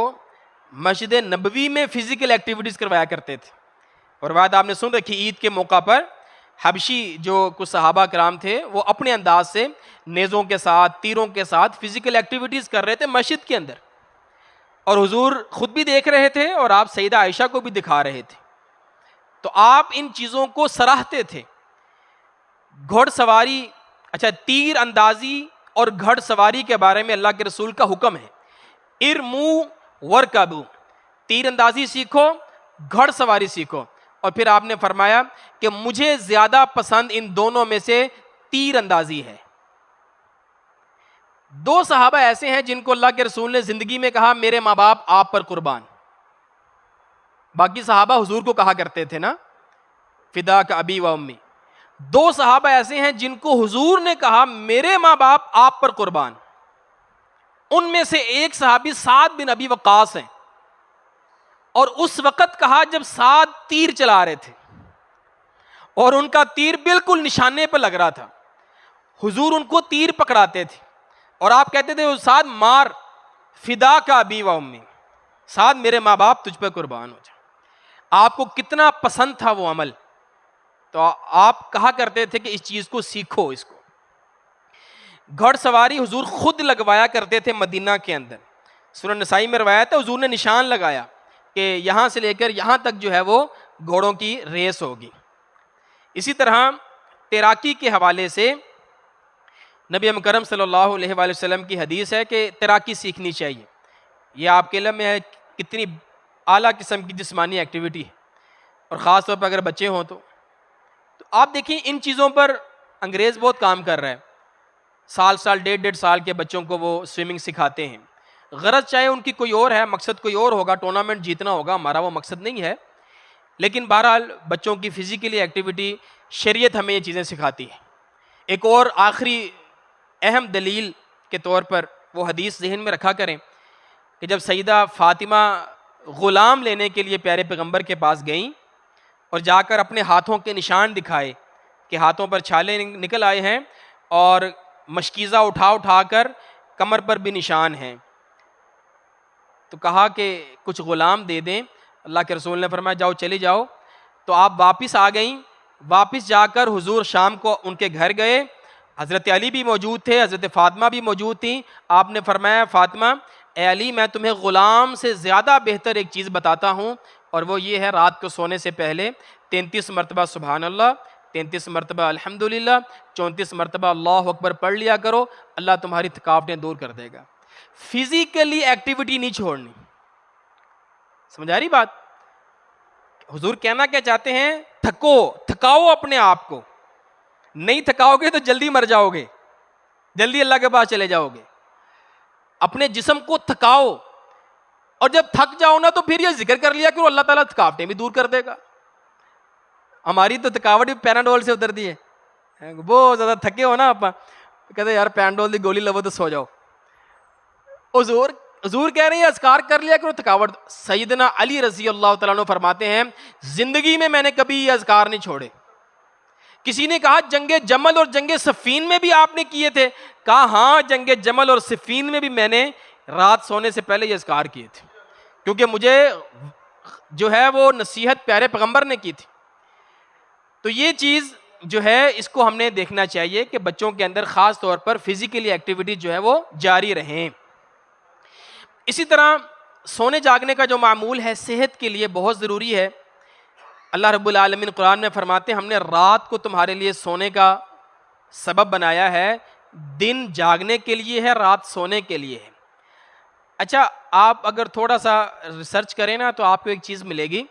مسجد نبوی میں فزیکل ایکٹیویٹیز کروایا کرتے تھے، اور روایت آپ نے سن رکھی، عید کے موقع پر حبشی جو کچھ صحابہ کرام تھے وہ اپنے انداز سے نیزوں کے ساتھ، تیروں کے ساتھ فزیکل ایکٹیویٹیز کر رہے تھے مسجد کے اندر، اور حضور خود بھی دیکھ رہے تھے اور آپ سیدہ عائشہ کو بھی دکھا رہے تھے۔ تو آپ ان چیزوں کو سراہتے تھے۔ گھوڑ سواری، اچھا، تیر اندازی اور گھڑ سواری کے بارے میں اللہ کے رسول کا حکم ہے، ارمو ورکبو، تیر اندازی سیکھو، گھڑ سواری سیکھو، اور پھر آپ نے فرمایا کہ مجھے زیادہ پسند ان دونوں میں سے تیر اندازی ہے۔ دو صحابہ ایسے ہیں جن کو اللہ کے رسول نے زندگی میں کہا میرے ماں باپ آپ پر قربان۔ باقی صحابہ حضور کو کہا کرتے تھے نا، فدا کا ابی و امی۔ دو صحابہ ایسے ہیں جن کو حضور نے کہا میرے ماں باپ آپ پر قربان۔ ان میں سے ایک صحابی سعد بن ابی وقاص ہیں، اور اس وقت کہا جب سعد تیر چلا رہے تھے اور ان کا تیر بالکل نشانے پر لگ رہا تھا، حضور ان کو تیر پکڑاتے تھے اور آپ کہتے تھے سعد مار، فدا کا ابی و امی، سعد میرے ماں باپ تجھ پہ قربان ہو جائے۔ آپ کو کتنا پسند تھا وہ عمل، تو آپ کہا کرتے تھے کہ اس چیز کو سیکھو۔ اس کو گھڑ سواری حضور خود لگوایا کرتے تھے مدینہ کے اندر۔ سنن نسائی میں روایت ہے حضور نے نشان لگایا کہ یہاں سے لے کر یہاں تک جو ہے وہ گھوڑوں کی ریس ہوگی۔ اسی طرح تیراکی کے حوالے سے نبی مکرم صلی اللہ علیہ وآلہ وسلم کی حدیث ہے کہ تیراکی سیکھنی چاہیے۔ یہ آپ کے علم میں ہے کتنی اعلیٰ قسم کی جسمانی ایکٹیویٹی ہے، اور خاص طور پر اگر بچے ہوں تو آپ دیکھیں ان چیزوں پر انگریز بہت کام کر رہا ہے۔ سال ڈیڑھ سال کے بچوں کو وہ سوئمنگ سکھاتے ہیں۔ غرض چاہے ان کی کوئی اور ہے، مقصد کوئی اور ہوگا، ٹورنامنٹ جیتنا ہوگا، ہمارا وہ مقصد نہیں ہے، لیکن بہرحال بچوں کی فزیکلی ایکٹیویٹی شریعت ہمیں یہ چیزیں سکھاتی ہے۔ ایک اور آخری اہم دلیل کے طور پر وہ حدیث ذہن میں رکھا کریں کہ جب سیدہ فاطمہ غلام لینے کے لیے پیارے پیغمبر کے پاس گئیں اور جا کر اپنے ہاتھوں کے نشان دکھائے کہ ہاتھوں پر چھالے نکل آئے ہیں اور مشکیزہ اٹھا کر کمر پر بھی نشان ہیں، تو کہا کہ کچھ غلام دے دیں۔ اللہ کے رسول نے فرمایا جاؤ چلی جاؤ۔ تو آپ واپس آ گئیں۔ واپس جا کر حضور شام کو ان کے گھر گئے، حضرت علی بھی موجود تھے، حضرت فاطمہ بھی موجود تھیں۔ آپ نے فرمایا فاطمہ، اے علی، میں تمہیں غلام سے زیادہ بہتر ایک چیز بتاتا ہوں، اور وہ یہ ہے رات کو سونے سے پہلے 33 مرتبہ سبحان اللہ، 33 مرتبہ الحمدللہ، 34 مرتبہ اللہ اکبر پڑھ لیا کرو، اللہ تمہاری تھکاوٹیں دور کر دے گا۔ فزیکلی ایکٹیویٹی نہیں چھوڑنی۔ سمجھ آ رہی بات؟ حضور کہنا کیا چاہتے ہیں؟ تھکاؤ اپنے آپ کو، نہیں تھکاؤ گے تو جلدی مر جاؤ گے، جلدی اللہ کے پاس چلے جاؤ گے۔ اپنے جسم کو تھکاؤ، اور جب تھک جاؤ نا تو پھر یہ ذکر کر لیا کہ اللہ تعالیٰ تھکاوٹیں بھی دور کر دے گا۔ ہماری تو تھکاوٹ بھی پیناڈول سے اتر دی ہے، بہت زیادہ تھکے ہو نا آپ کہتے یار پیناڈول دی گولی لو تو سو جاؤ۔ حضور کہہ رہے ہیں اذکار کر لیا کرو تھکاوٹ۔ سیدنا علی رضی اللہ تعالیٰ عنہ فرماتے ہیں زندگی میں نے کبھی یہ اذکار نہیں چھوڑے۔ کسی نے کہا جنگ جمل اور جنگ صفین میں بھی آپ نے کیے تھے؟ کہا ہاں، جنگ جمل اور صفین میں بھی میں نے رات سونے سے پہلے یہ اذکار کیے تھے، کیونکہ مجھے جو ہے وہ نصیحت پیارے پیغمبر نے کی تھی۔ تو یہ چیز جو ہے اس کو ہم نے دیکھنا چاہیے کہ بچوں کے اندر خاص طور پر فزیکلی ایکٹیویٹی جو ہے وہ جاری رہیں۔ اسی طرح سونے جاگنے کا جو معمول ہے صحت کے لیے بہت ضروری ہے۔ اللہ رب العالمین قرآن میں فرماتے ہیں ہم نے رات کو تمہارے لیے سونے کا سبب بنایا ہے، دن جاگنے کے لیے ہے، رات سونے کے لیے ہے۔ اچھا، آپ اگر تھوڑا سا ریسرچ کریں نا تو آپ کو ایک چیز ملے گی،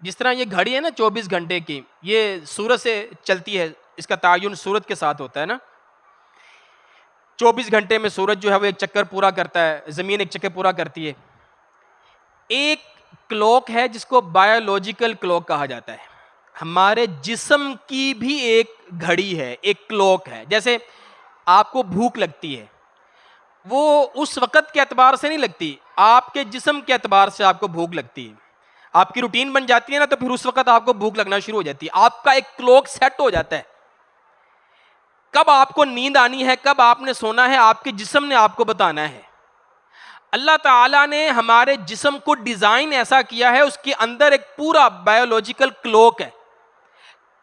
جس طرح یہ گھڑی ہے نا 24 گھنٹے کی، یہ سورج سے چلتی ہے، اس کا تعین سورج کے ساتھ ہوتا ہے نا۔ 24 گھنٹے میں سورج جو ہے وہ ایک چکر پورا کرتا ہے، زمین ایک چکر پورا کرتی ہے۔ ایک کلوک ہے جس کو بایولوجیکل کلوک کہا جاتا ہے، ہمارے جسم کی بھی ایک گھڑی ہے، ایک کلوک ہے۔ جیسے آپ کو بھوک لگتی ہے، وہ اس وقت کے اعتبار سے نہیں لگتی، آپ کے جسم کے اعتبار سے آپ کو بھوک لگتی ہے۔ آپ کی روٹین بن جاتی ہے نا تو پھر اس وقت آپ کو بھوک لگنا شروع ہو جاتی ہے، آپ کا ایک کلوک سیٹ ہو جاتا ہے۔ کب آپ کو نیند آنی ہے، کب آپ نے سونا ہے، آپ کے جسم نے آپ کو بتانا ہے۔ اللہ تعالیٰ نے ہمارے جسم کو ڈیزائن ایسا کیا ہے، اس کے اندر ایک پورا بایولوجیکل کلوک ہے،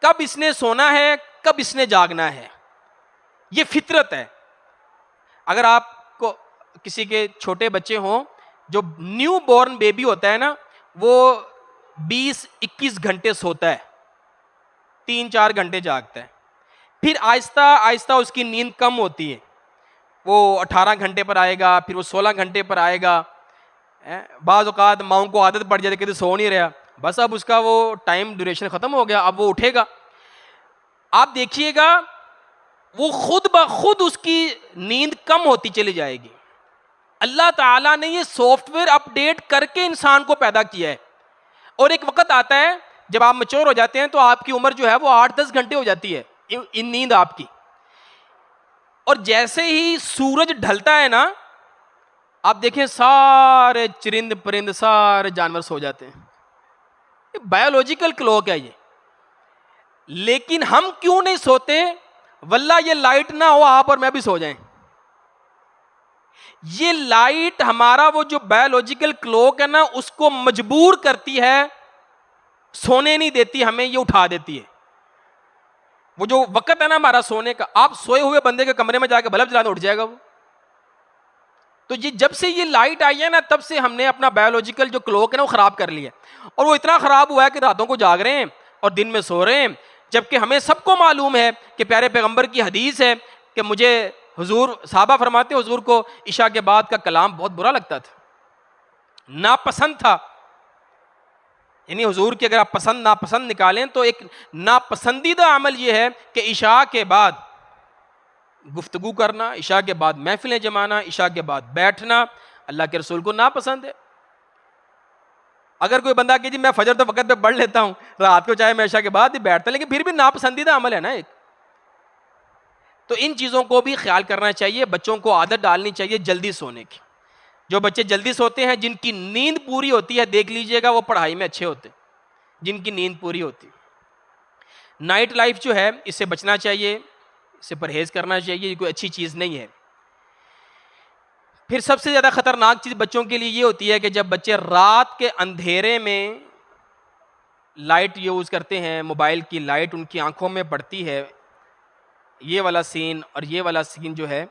کب اس نے سونا ہے، کب اس نے جاگنا ہے، یہ فطرت ہے۔ اگر آپ کو کسی کے چھوٹے بچے ہوں، جو نیو بورن بیبی ہوتا ہے نا، وہ 20-21 گھنٹے سوتا ہے، 3-4 گھنٹے جاگتا ہے، پھر آہستہ آہستہ اس کی نیند کم ہوتی ہے، وہ 18 گھنٹے پر آئے گا، پھر وہ 16 گھنٹے پر آئے گا۔ بعض اوقات ماؤں کو عادت پڑ جاتی ہے کہ سو نہیں رہا، بس اب اس کا وہ ٹائم ڈیوریشن ختم ہو گیا، اب وہ اٹھے گا۔ آپ دیکھیے گا وہ خود بخود اس کی نیند کم ہوتی چلی جائے گی۔ اللہ تعالیٰ نے یہ سافٹ ویئر اپ ڈیٹ کر کے انسان کو پیدا کیا ہے، اور ایک وقت آتا ہے جب آپ میچور ہو جاتے ہیں تو آپ کی عمر جو ہے وہ 8-10 گھنٹے ہو جاتی ہے ان نیند آپ کی، اور جیسے ہی سورج ڈھلتا ہے نا، آپ دیکھیں سارے چرند پرند سارے جانور سو جاتے ہیں، یہ بایولوجیکل کلوک ہے یہ۔ لیکن ہم کیوں نہیں سوتے؟ واللہ یہ لائٹ نہ ہو آپ اور میں بھی سو جائیں۔ یہ لائٹ ہمارا وہ جو بایولوجیکل کلوک ہے نا، اس کو مجبور کرتی ہے، سونے نہیں دیتی ہمیں، یہ اٹھا دیتی ہے۔ وہ جو وقت ہے نا ہمارا سونے کا، آپ سوئے ہوئے بندے کے کمرے میں جا کے بلب جلانا اٹھ جائے گا وہ۔ تو یہ جب سے یہ لائٹ آئی ہے نا، تب سے ہم نے اپنا بایولوجیکل جو کلوک ہے نا وہ خراب کر لیا، اور وہ اتنا خراب ہوا ہے کہ راتوں کو جاگ رہے ہیں اور دن میں سو رہے ہیں، جبکہ ہمیں سب کو معلوم ہے کہ پیارے پیغمبر کی حدیث ہے کہ مجھے حضور، صحابہ فرماتے حضور کو عشاء کے بعد کا کلام بہت برا لگتا تھا، ناپسند تھا۔ یعنی حضور کی اگر آپ پسند ناپسند نکالیں تو ایک ناپسندیدہ عمل یہ ہے کہ عشاء کے بعد گفتگو کرنا، عشاء کے بعد محفلیں جمانا، عشاء کے بعد بیٹھنا اللہ کے رسول کو ناپسند ہے۔ اگر کوئی بندہ کہ جی میں فجر تو وقت پہ پڑھ لیتا ہوں، رات کو چاہے میں عشاء کے بعد ہی بیٹھتا، لیکن پھر بھی ناپسندیدہ عمل ہے نا ایک۔ تو ان چیزوں کو بھی خیال کرنا چاہیے، بچوں کو عادت ڈالنی چاہیے جلدی سونے کی۔ جو بچے جلدی سوتے ہیں، جن کی نیند پوری ہوتی ہے، دیکھ لیجئے گا وہ پڑھائی میں اچھے ہوتے ہیں، جن کی نیند پوری ہوتی ہے۔ نائٹ لائف جو ہے اس سے بچنا چاہیے، اس سے پرہیز کرنا چاہیے، یہ کوئی اچھی چیز نہیں ہے۔ پھر سب سے زیادہ خطرناک چیز بچوں کے لیے یہ ہوتی ہے کہ جب بچے رات کے اندھیرے میں لائٹ یوز کرتے ہیں، موبائل کی لائٹ ان کی آنکھوں میں پڑتی ہے، یہ والا سین اور یہ والا سین جو ہے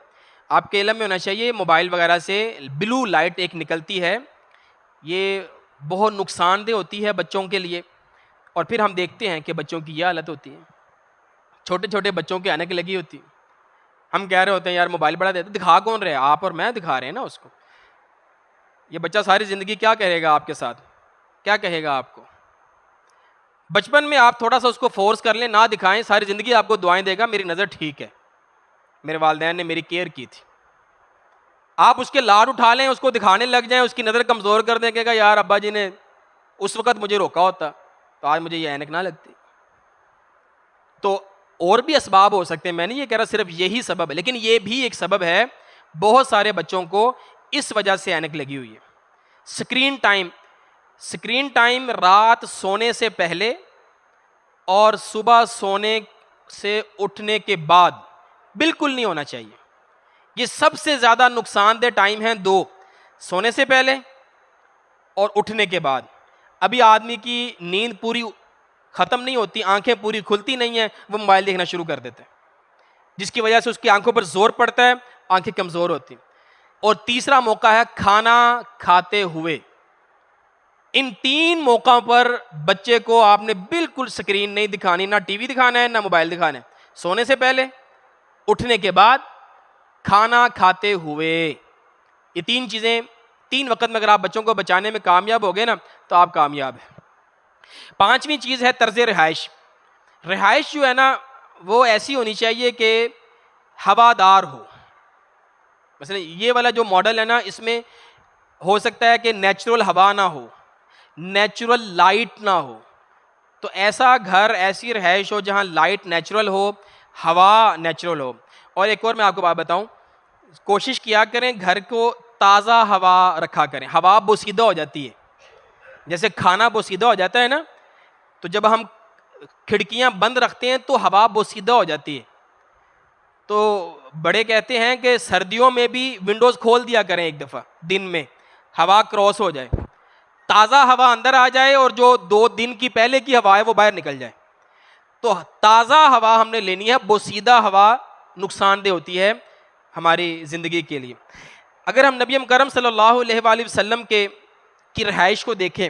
آپ کے علم میں ہونا چاہیے، موبائل وغیرہ سے بلو لائٹ ایک نکلتی ہے، یہ بہت نقصان دہ ہوتی ہے بچوں کے لیے، اور پھر ہم دیکھتے ہیں کہ بچوں کی یہ حالت ہوتی ہے، چھوٹے چھوٹے بچوں کے آنکھ لگی ہوتی ہے، ہم کہہ رہے ہوتے ہیں یار موبائل بڑا دیتے، دکھا کون رہے ہیں؟ آپ اور میں دکھا رہے ہیں نا اس کو۔ یہ بچہ ساری زندگی کیا کہے گا آپ کے ساتھ، کیا کہے گا آپ کو؟ بچپن میں آپ تھوڑا سا اس کو فورس کر لیں، نہ دکھائیں، ساری زندگی آپ کو دعائیں دے گا، میری نظر ٹھیک ہے، میرے والدین نے میری کیئر کی تھی۔ آپ اس کے لاڈ اٹھا لیں، اس کو دکھانے لگ جائیں، اس کی نظر کمزور کر دیں، کہے گا یار ابا جی نے اس وقت مجھے روکا ہوتا تو آج مجھے یہ عینک نہ لگتی۔ تو اور بھی اسباب ہو سکتے ہیں، میں نہیں یہ کہہ رہا صرف یہی سبب ہے، لیکن یہ بھی ایک سبب ہے، بہت سارے بچوں کو اس وجہ سے عینک لگی ہوئی ہے۔ سکرین ٹائم رات سونے سے پہلے اور صبح سونے سے اٹھنے کے بعد بالکل نہیں ہونا چاہیے۔ یہ سب سے زیادہ نقصان دہ ٹائم ہیں دو، سونے سے پہلے اور اٹھنے کے بعد۔ ابھی آدمی کی نیند پوری ختم نہیں ہوتی، آنکھیں پوری کھلتی نہیں ہیں، وہ موبائل دیکھنا شروع کر دیتے ہیں، جس کی وجہ سے اس کی آنکھوں پر زور پڑتا ہے، آنکھیں کمزور ہوتی ہیں۔ اور تیسرا موقع ہے کھانا کھاتے ہوئے، ان 3 موقعوں پر بچے کو آپ نے بالکل سکرین نہیں دکھانی، نہ ٹی وی دکھانا ہے نہ موبائل دکھانا ہے. سونے سے پہلے، اٹھنے کے بعد، کھانا کھاتے ہوئے. یہ 3 چیزیں 3 وقت میں اگر آپ بچوں کو بچانے میں کامیاب ہو گئے نا تو آپ کامیاب ہیں. 5ویں چیز ہے طرز رہائش. رہائش جو ہے نا وہ ایسی ہونی چاہیے کہ ہوادار ہو. مثلا یہ والا جو ماڈل ہے نا اس میں ہو سکتا ہے کہ نیچرل ہوا نہ ہو، نیچرل لائٹ نہ ہو. تو ایسا گھر، ایسی رہائش ہو جہاں لائٹ نیچرل ہو، ہوا نیچرل ہو. اور ایک اور میں آپ کو بات بتاؤں، کوشش کیا کریں گھر کو تازہ ہوا رکھا کریں. ہوا بوسیدہ ہو جاتی ہے، جیسے کھانا بوسیدہ ہو جاتا ہے نا، تو جب ہم کھڑکیاں بند رکھتے ہیں تو ہوا بوسیدہ ہو جاتی ہے. تو بڑے کہتے ہیں کہ سردیوں میں بھی ونڈوز کھول دیا کریں ایک دفعہ دن میں، ہوا کراس ہو جائے، تازہ ہوا اندر آ جائے اور جو 2 دن کی پہلے کی ہوا ہے وہ باہر نکل جائے. تو تازہ ہوا ہم نے لینی ہے، بوسیدہ ہوا نقصان دہ ہوتی ہے ہماری زندگی کے لیے. اگر ہم نبی کرم صلی اللہ علیہ وآلہ وسلم کی رہائش کو دیکھیں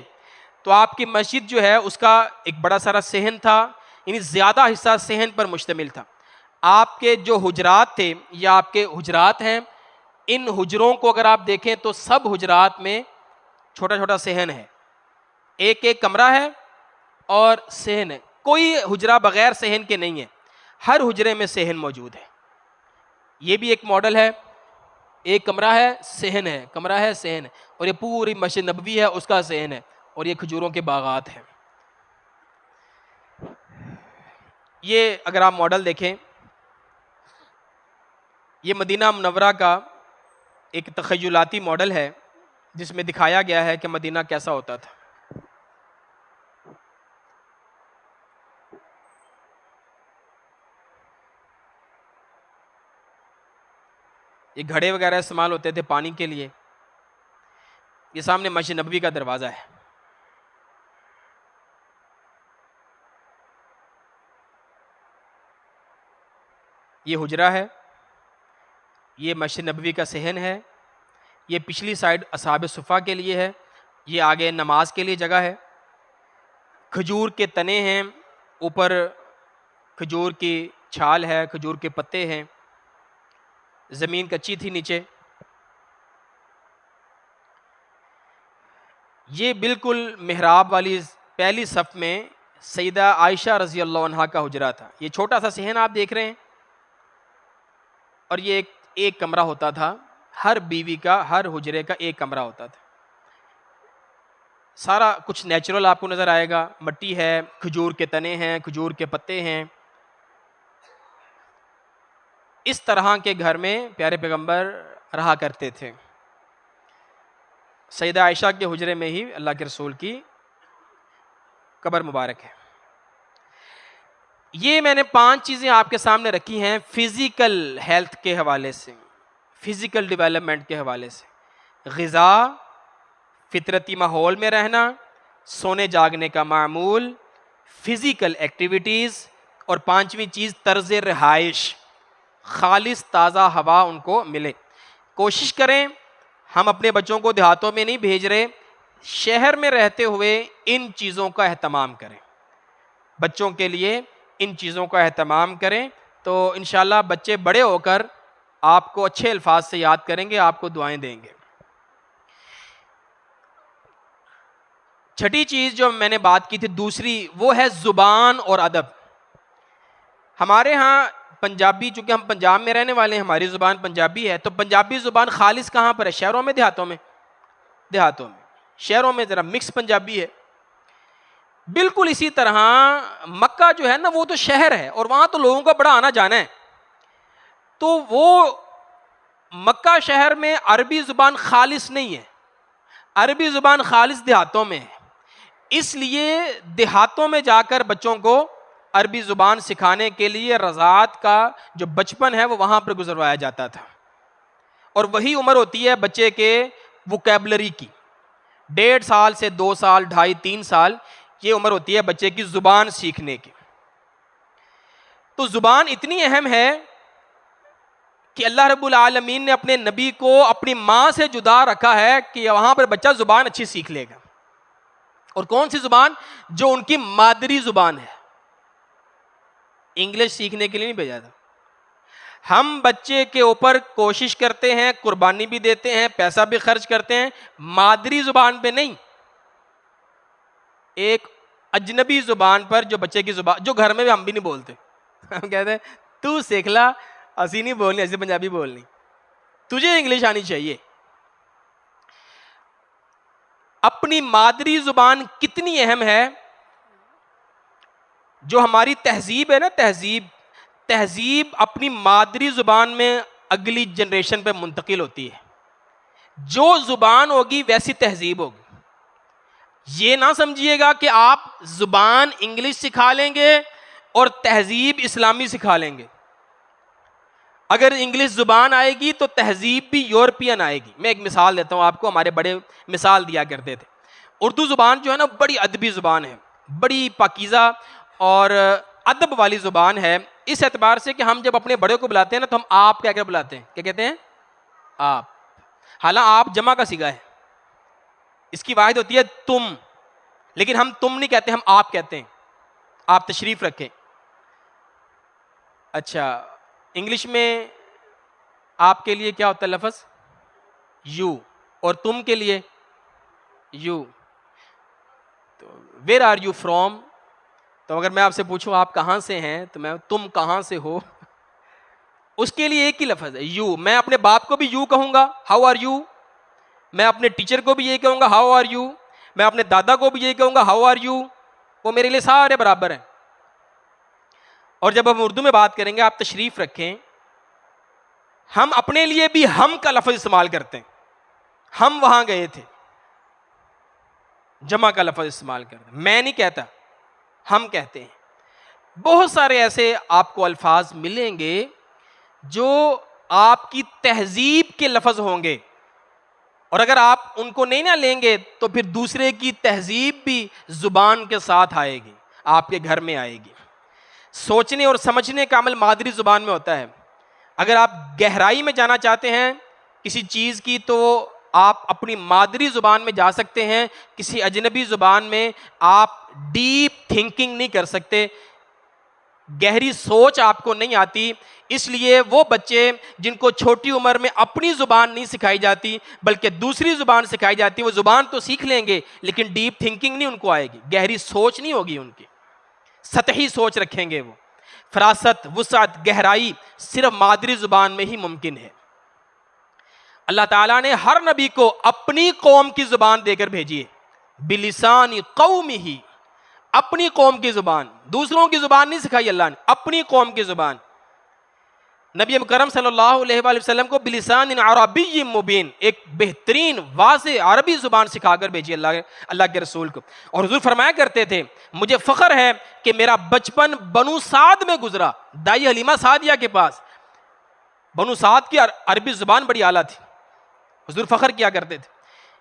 تو آپ کی مسجد جو ہے اس کا ایک بڑا سارا صحن تھا، یعنی زیادہ حصہ صحن پر مشتمل تھا. آپ کے جو حجرات تھے یا آپ کے حجرات ہیں، ان حجروں کو اگر آپ دیکھیں تو سب حجرات میں چھوٹا چھوٹا صحن ہے، ایک ایک کمرہ ہے اور صحن ہے. کوئی حجرہ بغیر صحن کے نہیں ہے، ہر حجرے میں صحن موجود ہے. یہ بھی ایک ماڈل ہے، ایک کمرہ ہے صحن ہے، کمرہ ہے صحن ہے. اور یہ پوری مسجد نبوی ہے اس کا صحن ہے، اور یہ کھجوروں کے باغات ہیں. یہ اگر آپ ماڈل دیکھیں، یہ مدینہ منورہ کا ایک تخیلاتی ماڈل ہے جس میں دکھایا گیا ہے کہ مدینہ کیسا ہوتا تھا. یہ گھڑے وغیرہ استعمال ہوتے تھے پانی کے لیے. یہ سامنے مسجد نبوی کا دروازہ ہے. یہ حجرہ ہے، یہ مسجد نبوی کا صحن ہے. یہ پچھلی سائڈ اصحاب صفہ کے لیے ہے، یہ آگے نماز کے لیے جگہ ہے. کھجور کے تنے ہیں، اوپر کھجور کی چھال ہے، کھجور کے پتے ہیں. زمین کچی تھی نیچے. یہ بالکل محراب والی پہلی صف میں سیدہ عائشہ رضی اللہ عنہا کا حجرہ تھا. یہ چھوٹا سا صحن آپ دیکھ رہے ہیں، اور یہ ایک کمرہ ہوتا تھا. ہر بیوی کا، ہر حجرے کا ایک کمرہ ہوتا تھا. سارا کچھ نیچرل آپ کو نظر آئے گا. مٹی ہے، کھجور کے تنے ہیں، کھجور کے پتے ہیں. اس طرح کے گھر میں پیارے پیغمبر رہا کرتے تھے. سیدہ عائشہ کے حجرے میں ہی اللہ کے رسول کی قبر مبارک ہے. یہ میں نے 5 چیزیں آپ کے سامنے رکھی ہیں فزیکل ہیلتھ کے حوالے سے، فزیکل ڈیولپمنٹ کے حوالے سے. غذا، فطرتی ماحول میں رہنا، سونے جاگنے کا معمول، فزیکل ایکٹیویٹیز، اور 5ویں چیز طرز رہائش، خالص تازہ ہوا ان کو ملے. کوشش کریں، ہم اپنے بچوں کو دیہاتوں میں نہیں بھیج رہے، شہر میں رہتے ہوئے ان چیزوں کا اہتمام کریں. بچوں کے لیے ان چیزوں کا اہتمام کریں تو انشاءاللہ بچے بڑے ہو کر آپ کو اچھے الفاظ سے یاد کریں گے، آپ کو دعائیں دیں گے. چھٹی چیز جو میں نے بات کی تھی دوسری، وہ ہے زبان اور ادب. ہمارے ہاں پنجابی، چونکہ ہم پنجاب میں رہنے والے ہیں، ہماری زبان پنجابی ہے، تو پنجابی زبان خالص کہاں پر ہے؟ شہروں میں، دیہاتوں میں؟ دیہاتوں میں. شہروں میں ذرا مکس پنجابی ہے. بالکل اسی طرح مکہ جو ہے نا وہ تو شہر ہے اور وہاں تو لوگوں کا بڑا آنا جانا ہے. تو وہ مکہ شہر میں عربی زبان خالص نہیں ہے، عربی زبان خالص دیہاتوں میں ہے. اس لیے دیہاتوں میں جا کر بچوں کو عربی زبان سکھانے کے لیے رضاعت کا جو بچپن ہے وہ وہاں پر گزروایا جاتا تھا. اور وہی عمر ہوتی ہے بچے کے ووکیبلری کی. 1.5 سال سے 2 سال، 2.5 3 سال یہ عمر ہوتی ہے بچے کی زبان سیکھنے کی. تو زبان اتنی اہم ہے کہ اللہ رب العالمین نے اپنے نبی کو اپنی ماں سے جدا رکھا ہے کہ وہاں پر بچہ زبان اچھی سیکھ لے گا. اور کون سی زبان؟ جو ان کی مادری زبان ہے. انگلش سیکھنے کے لیے نہیں بھیجا تھا. ہم بچے کے اوپر کوشش کرتے ہیں، قربانی بھی دیتے ہیں، پیسہ بھی خرچ کرتے ہیں، مادری زبان پہ نہیں، ایک اجنبی زبان پر جو بچے کی زبان، جو گھر میں بھی ہم بھی نہیں بولتے. ہم کہتے ہیں تو سیکھ لا، اسی نہیں بولنی، ایسے پنجابی بولنی، تجھے انگلش آنی چاہیے. اپنی مادری زبان کتنی اہم ہے. جو ہماری تہذیب ہے نا، تہذیب اپنی مادری زبان میں اگلی جنریشن پہ منتقل ہوتی ہے. جو زبان ہوگی ویسی تہذیب ہوگی. یہ نہ سمجھیے گا کہ آپ زبان انگلش سکھا لیں گے اور تہذیب اسلامی سکھا لیں گے. اگر انگلش زبان آئے گی تو تہذیب بھی یورپین آئے گی. میں ایک مثال دیتا ہوں آپ کو، ہمارے بڑے مثال دیا کرتے تھے. اردو زبان جو ہے نا بڑی ادبی زبان ہے، بڑی پاکیزہ اور ادب والی زبان ہے، اس اعتبار سے کہ ہم جب اپنے بڑے کو بلاتے ہیں نا تو ہم آپ کیا بلاتے ہیں؟ کیا کہتے ہیں؟ آپ. حالانکہ آپ جمع کا صیغہ ہے، اس کی واحد ہوتی ہے تم، لیکن ہم تم نہیں کہتے، ہم آپ کہتے ہیں. آپ تشریف رکھیں. اچھا، انگلش میں آپ کے لیے کیا ہوتا ہے لفظ؟ یو. اور تم کے لیے یو. تو ویئر آر یو فرام؟ تو اگر میں آپ سے پوچھوں آپ کہاں سے ہیں تو میں تم کہاں سے ہو، اس کے لیے ایک ہی لفظ ہے یو. میں اپنے باپ کو بھی یو کہوں گا، ہاؤ آر یو. میں اپنے ٹیچر کو بھی یہی کہوں گا، ہاؤ آر یو. میں اپنے دادا کو بھی یہی کہوں گا، ہاؤ آر یو. وہ میرے لیے سارے برابر ہیں. اور جب ہم اردو میں بات کریں گے، آپ تشریف رکھیں، ہم اپنے لیے بھی ہم کا لفظ استعمال کرتے ہیں. ہم وہاں گئے تھے، جمع کا لفظ استعمال کرتے ہیں. میں نہیں کہتا، ہم کہتے ہیں. بہت سارے ایسے آپ کو الفاظ ملیں گے جو آپ کی تہذیب کے لفظ ہوں گے، اور اگر آپ ان کو نہیں نہ لیں گے تو پھر دوسرے کی تہذیب بھی زبان کے ساتھ آئے گی، آپ کے گھر میں آئے گی. سوچنے اور سمجھنے کا عمل مادری زبان میں ہوتا ہے. اگر آپ گہرائی میں جانا چاہتے ہیں کسی چیز کی تو آپ اپنی مادری زبان میں جا سکتے ہیں. کسی اجنبی زبان میں آپ ڈیپ تھنکنگ نہیں کر سکتے، گہری سوچ آپ کو نہیں آتی. اس لیے وہ بچے جن کو چھوٹی عمر میں اپنی زبان نہیں سکھائی جاتی بلکہ دوسری زبان سکھائی جاتی، وہ زبان تو سیکھ لیں گے لیکن ڈیپ تھنکنگ نہیں ان کو آئے گی، گہری سوچ نہیں ہوگی ان کی، سطحی سوچ رکھیں گے وہ. فراست، وسعت، گہرائی صرف مادری زبان میں ہی ممکن ہے. اللہ تعالیٰ نے ہر نبی کو اپنی قوم کی زبان دے کر بھیجی ہے، بلسان قومہ، اپنی قوم کی زبان. دوسروں کی زبان نہیں سکھائی اللہ نے، اپنی قوم کی زبان. نبی مکرم صلی اللہ علیہ وآلہ وسلم کو بلسان عربی مبین، ایک بہترین واضح عربی زبان سکھا کر بھیجی اللہ کے رسول کو. اور حضور فرمایا کرتے تھے مجھے فخر ہے کہ میرا بچپن بنو سعد میں گزرا، دائی حلیمہ سعدیہ کے پاس. بنو سعد کی عربی زبان بڑی اعلیٰ تھی، حضور فخر کیا کرتے تھے.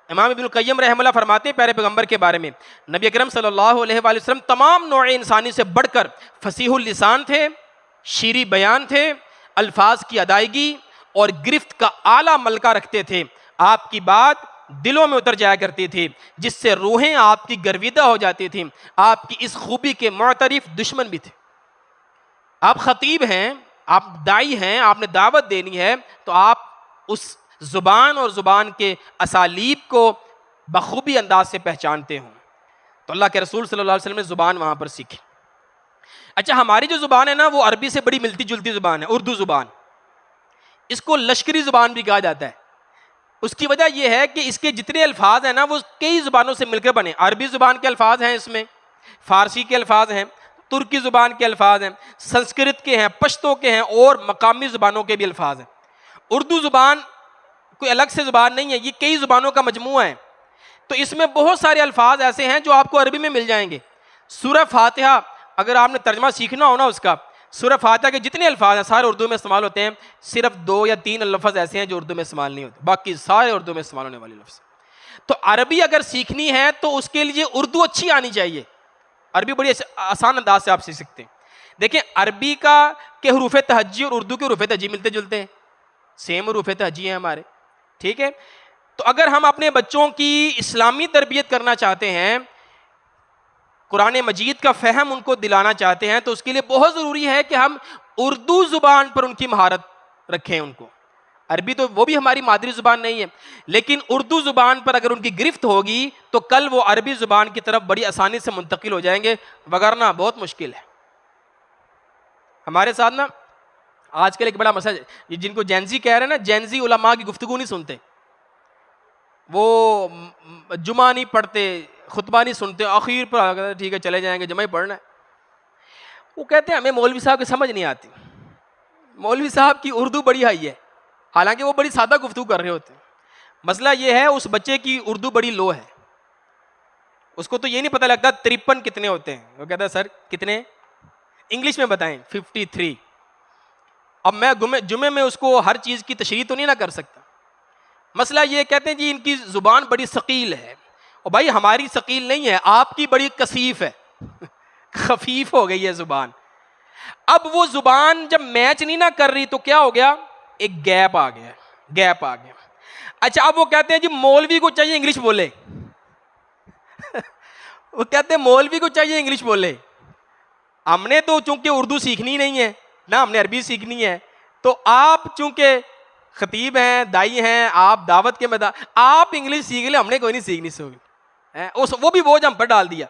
امام ابن القیم رحمہ اللہ فرماتے ہیں پیارے پیغمبر کے بارے میں، نبی اکرم صلی اللہ علیہ وآلہ وسلم تمام نوع انسانی سے بڑھ کر فصیح اللسان تھے، شیریں بیان تھے، الفاظ کی ادائیگی اور گرفت کا اعلیٰ ملکہ رکھتے تھے. آپ کی بات دلوں میں اتر جایا کرتی تھی جس سے روحیں آپ کی گرویدہ ہو جاتی تھیں. آپ کی اس خوبی کے معترف دشمن بھی تھے. آپ خطیب ہیں، آپ دائی ہیں، آپ نے دعوت دینی ہے تو آپ اس زبان اور زبان کے اسالیب کو بخوبی انداز سے پہچانتے ہوں. تو اللہ کے رسول صلی اللہ علیہ وسلم نے زبان وہاں پر سیکھی. اچھا، ہماری جو زبان ہے نا وہ عربی سے بڑی ملتی جلتی زبان ہے، اردو زبان. اس کو لشکری زبان بھی کہا جاتا ہے. اس کی وجہ یہ ہے کہ اس کے جتنے الفاظ ہیں نا وہ کئی زبانوں سے مل کر بنے. عربی زبان کے الفاظ ہیں اس میں، فارسی کے الفاظ ہیں، ترکی زبان کے الفاظ ہیں، سنسکرت کے ہیں، پشتو کے ہیں اور مقامی زبانوں کے بھی الفاظ ہیں. اردو زبان کوئی الگ سے زبان نہیں ہے، یہ کئی زبانوں کا مجموعہ ہے. تو اس میں بہت سارے الفاظ ایسے ہیں جو آپ کو عربی میں مل جائیں گے. سورہ فاتحہ اگر آپ نے ترجمہ سیکھنا ہو نا اس کا، سورہ فاتحہ کے جتنے الفاظ ہیں سارے اردو میں استعمال ہوتے ہیں. صرف 2 یا 3 لفظ ایسے ہیں جو اردو میں استعمال نہیں ہوتے، باقی سارے اردو میں استعمال ہونے والے لفظ. تو عربی اگر سیکھنی ہے تو اس کے لیے اردو اچھی آنی چاہیے. عربی بڑی آسان انداز سے آپ سیکھ سکتے ہیں. دیکھیں عربی کے حروف تہجی اور اردو کے حروف تہجی ملتے جلتے ہیں، سیم حروف تہجی ہیں ہمارے، ٹھیک ہے. تو اگر ہم اپنے بچوں کی اسلامی تربیت کرنا چاہتے ہیں قرآن مجید کا فہم ان کو دلانا چاہتے ہیں تو اس کے لیے بہت ضروری ہے کہ ہم اردو زبان پر ان کی مہارت رکھیں ان کو. عربی تو وہ بھی ہماری مادری زبان نہیں ہے، لیکن اردو زبان پر اگر ان کی گرفت ہوگی تو کل وہ عربی زبان کی طرف بڑی آسانی سے منتقل ہو جائیں گے، وگرنہ بہت مشکل ہے. ہمارے ساتھ نا آج کل ایک بڑا مسئلہ، یہ جن کو جینزی کہہ رہے ہیں نا، جینزی علماء کی گفتگو نہیں سنتے، وہ جمعہ نہیں پڑھتے، خطبہ نہیں سنتے، آخر پر ٹھیک ہے چلے جائیں گے، جمعہ ہی پڑھنا ہے. وہ کہتے ہیں ہمیں مولوی صاحب کی سمجھ نہیں آتی. مولوی صاحب کی اردو بڑی ہائی ہے، حالانکہ وہ بڑی سادہ گفتگو کر رہے ہوتے ہیں. مسئلہ یہ ہے اس بچے کی اردو بڑی لو ہے، اس کو تو یہ نہیں پتہ لگتا 53 کتنے ہوتے ہیں. وہ کہتا ہے سر کتنے، انگلش میں بتائیں 53. اب میں جمعے میں اس کو ہر چیز کی تشریح تو نہیں نہ کر سکتا. مسئلہ یہ کہتے ہیں جی ان کی زبان بڑی ثقیل ہے. اور بھائی ہماری ثقیل نہیں ہے، آپ کی بڑی کثیف ہے، خفیف ہو گئی ہے زبان. اب وہ زبان جب میچ نہیں نہ کر رہی تو کیا ہو گیا، ایک گیپ آ گیا. اچھا اب وہ کہتے ہیں جی مولوی کو چاہیے انگلش بولے. وہ کہتے ہیں مولوی کو چاہیے انگلش بولے. ہم نے تو چونکہ اردو سیکھنی نہیں ہے نہ ہم نے عربی سیکھنی ہے، تو آپ چونکہ خطیب ہیں، دائی ہیں، آپ دعوت کے میدان، آپ انگلش سیکھ لیں، ہم نے کوئی نہیں سیکھنی سوگی. وہ بھی بوجھ ہم پر ڈال دیا،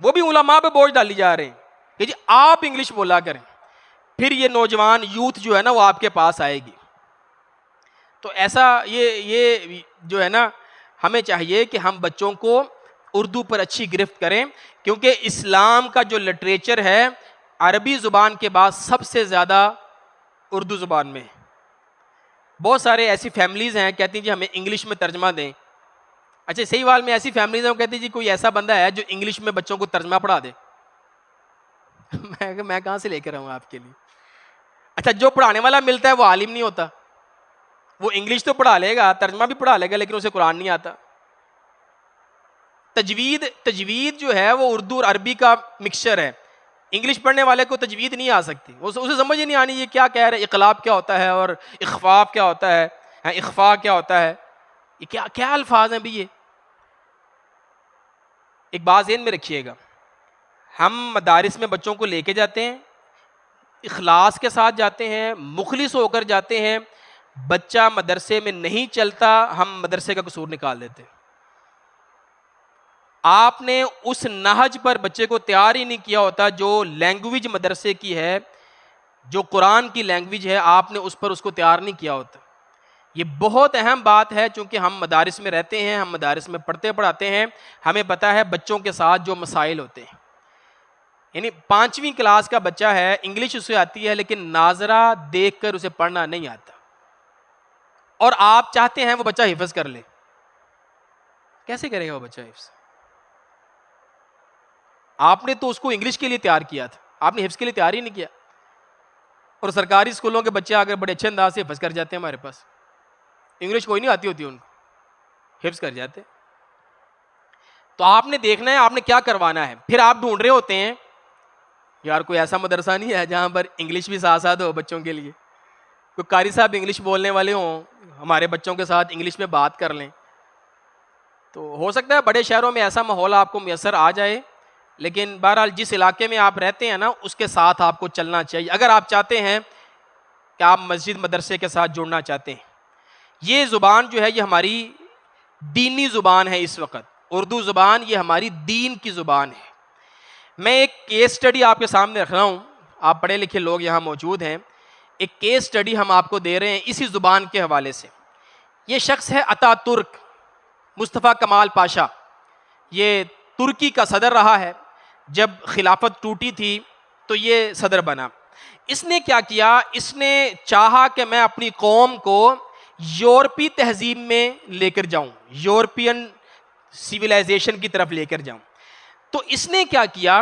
وہ بھی علماء پہ بوجھ ڈالی جا رہے ہیں کہ جی آپ انگلش بولا کریں. پھر یہ نوجوان یوتھ جو ہے نا وہ آپ کے پاس آئے گی. تو ایسا یہ جو ہے نا ہمیں چاہیے کہ ہم بچوں کو اردو پر اچھی گرفت کریں، کیونکہ اسلام کا جو لٹریچر ہے عربی زبان کے بعد سب سے زیادہ اردو زبان میں ہے. بہت سارے ایسی فیملیز ہیں کہتی ہیں جی ہمیں انگلش میں ترجمہ دیں. اچھا صحیح وال میں ایسی فیملیز ہیں وہ کہتی ہیں جی کوئی ایسا بندہ ہے جو انگلش میں بچوں کو ترجمہ پڑھا دے. میں کہاں سے لے کر آؤں آپ کے لیے. اچھا جو پڑھانے والا ملتا ہے وہ عالم نہیں ہوتا، وہ انگلش تو پڑھا لے گا، ترجمہ بھی پڑھا لے گا، لیکن اسے قرآن نہیں آتا. تجوید جو ہے وہ اردو اور عربی کا مکسچر ہے. انگلش پڑھنے والے کو تجوید نہیں آ سکتی، اسے سمجھ ہی نہیں آنی یہ کیا کہہ رہے، اقلاب کیا ہوتا ہے اور اخفاف کیا ہوتا ہے، اخفاء کیا ہوتا ہے، یہ کیا الفاظ ہیں بھی. یہ ایک بات ذہن میں رکھیے گا، ہم مدارس میں بچوں کو لے کے جاتے ہیں، اخلاص کے ساتھ جاتے ہیں، مخلص ہو کر جاتے ہیں. بچہ مدرسے میں نہیں چلتا، ہم مدرسے کا قصور نکال دیتے ہیں. آپ نے اس نہج پر بچے کو تیار ہی نہیں کیا ہوتا جو لینگویج مدرسے کی ہے، جو قرآن کی لینگویج ہے، آپ نے اس پر اس کو تیار نہیں کیا ہوتا. یہ بہت اہم بات ہے، چونکہ ہم مدارس میں رہتے ہیں، ہم مدارس میں پڑھتے پڑھاتے ہیں، ہمیں پتہ ہے بچوں کے ساتھ جو مسائل ہوتے ہیں. یعنی 5ویں کلاس کا بچہ ہے، انگلش اسے آتی ہے لیکن ناظرہ دیکھ کر اسے پڑھنا نہیں آتا، اور آپ چاہتے ہیں وہ بچہ حفظ کر لے. کیسے کرے گا وہ بچہ حفظ؟ آپ نے تو اس کو انگلش کے لیے تیار کیا تھا، آپ نے حفظ کے لیے تیار ہی نہیں کیا. اور سرکاری اسکولوں کے بچے آگر بڑے اچھے انداز سے حفظ کر جاتے ہیں. ہمارے پاس انگلش کوئی نہیں آتی ہوتی ان کو، حفظ کر جاتے. تو آپ نے دیکھنا ہے آپ نے کیا کروانا ہے. پھر آپ ڈھونڈ رہے ہوتے ہیں یار کوئی ایسا مدرسہ نہیں ہے جہاں پر انگلش بھی ساتھ ساتھ ہو بچوں کے لیے، کوئی قاری صاحب انگلش بولنے والے ہوں، ہمارے بچوں کے ساتھ انگلش میں بات کر لیں. تو ہو سکتا ہے بڑے شہروں میں ایسا ماحول آپ کو میسر آ جائے، لیکن بہرحال جس علاقے میں آپ رہتے ہیں نا اس کے ساتھ آپ کو چلنا چاہیے، اگر آپ چاہتے ہیں کہ آپ مسجد مدرسے کے ساتھ جڑنا چاہتے ہیں. یہ زبان جو ہے یہ ہماری دینی زبان ہے. اس وقت اردو زبان یہ ہماری دین کی زبان ہے. میں ایک کیس سٹڈی آپ کے سامنے رکھ رہا ہوں، آپ پڑھے لکھے لوگ یہاں موجود ہیں. ایک کیس سٹڈی ہم آپ کو دے رہے ہیں اسی زبان کے حوالے سے. یہ شخص ہے اتا ترک مصطفیٰ کمال پاشا. یہ ترکی کا صدر رہا ہے. جب خلافت ٹوٹی تھی تو یہ صدر بنا. اس نے کیا کیا، اس نے چاہا کہ میں اپنی قوم کو یورپی تہذیب میں لے کر جاؤں، یورپین سیولائزیشن کی طرف لے کر جاؤں. تو اس نے کیا کیا،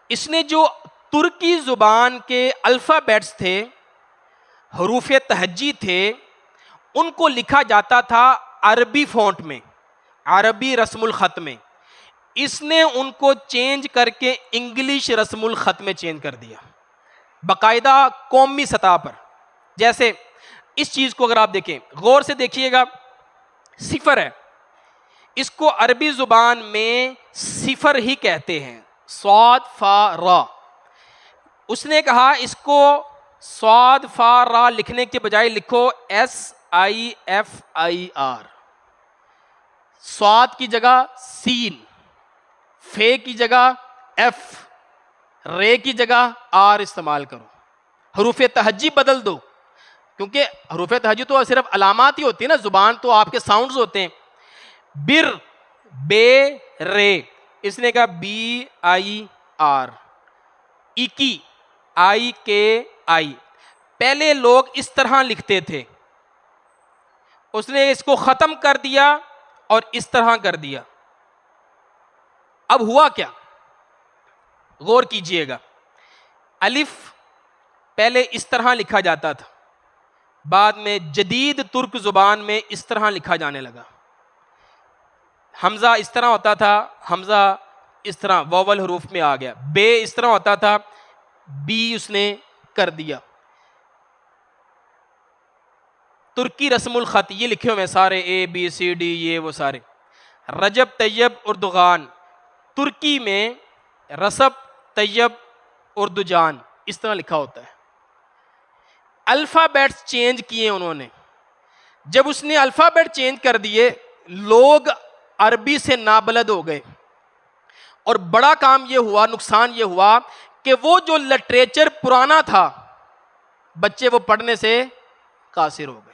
اس نے جو ترکی زبان کے الفابیٹس تھے، حروف تہجی تھے، ان کو لکھا جاتا تھا عربی فونٹ میں، عربی رسم الخط میں. اس نے ان کو چینج کر کے انگلش رسم الخط میں چینج کر دیا، باقاعدہ قومی سطح پر. جیسے اس چیز کو اگر آپ دیکھیں غور سے دیکھیے گا، صفر ہے، اس کو عربی زبان میں صفر ہی کہتے ہیں، صاد فا را۔ اس نے کہا اس کو صاد فا را لکھنے کے بجائے لکھو SIFIR، صاد کی جگہ سین، فے کی جگہ ایف، رے کی جگہ آر استعمال کرو، حروف تہجی بدل دو، کیونکہ حروف تہجی تو صرف علامات ہی ہوتی ہیں نا، زبان تو آپ کے ساؤنڈز ہوتے ہیں۔ بر، بے رے، اس نے کہا BIR، ایکی IKI۔ پہلے لوگ اس طرح لکھتے تھے، اس نے اس کو ختم کر دیا اور اس طرح کر دیا۔ اب ہوا کیا، غور کیجئے گا، الف پہلے اس طرح لکھا جاتا تھا، بعد میں جدید ترک زبان میں اس طرح لکھا جانے لگا۔ حمزہ اس طرح ہوتا تھا، حمزہ اس طرح واول حروف میں آ گیا۔ بے اس طرح ہوتا تھا، بی اس نے کر دیا۔ ترکی رسم الخط یہ لکھے ہوئے سارے ABCD یہ وہ سارے۔ رجب طیب اردوغان، ترکی میں رسب طیب اردوجان اس طرح لکھا ہوتا ہے۔ الفابیٹس چینج کیے انہوں نے، جب اس نے الفابیٹ چینج کر دیے لوگ عربی سے نابلد ہو گئے، اور بڑا کام یہ ہوا، نقصان یہ ہوا کہ وہ جو لٹریچر پرانا تھا بچے وہ پڑھنے سے قاصر ہو گئے،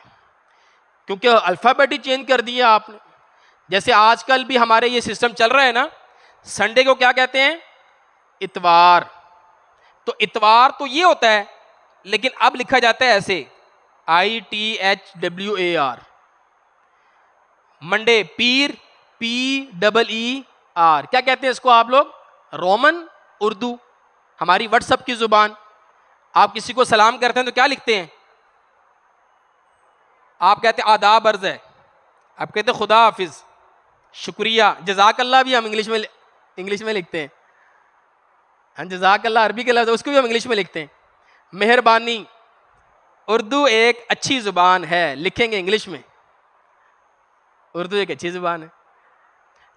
کیونکہ الفابیٹ ہی چینج کر دیا آپ نے۔ جیسے آج کل بھی ہمارے یہ سسٹم چل رہا ہے نا، سنڈے کو کیا کہتے ہیں، اتوار، تو اتوار تو یہ ہوتا ہے لیکن اب لکھا جاتا ہے ایسے ITHWAR۔ منڈے، پیر، PEER، کیا کہتے ہیں اس کو آپ لوگ، رومن اردو، ہماری واٹس ایپ کی زبان۔ آپ کسی کو سلام کرتے ہیں تو کیا لکھتے ہیں، آپ کہتے ہیں آداب عرض ہے، آپ کہتے ہیں خدا حافظ، شکریہ، جزاک اللہ بھی ہم انگلش میں لکھتے ہیں، ہاں جزاک اللہ عربی کے لفظ اس کو بھی ہم انگلش میں لکھتے ہیں۔ مہربانی، اردو ایک اچھی زبان ہے، لکھیں گے انگلش میں، اردو ایک اچھی زبان ہے۔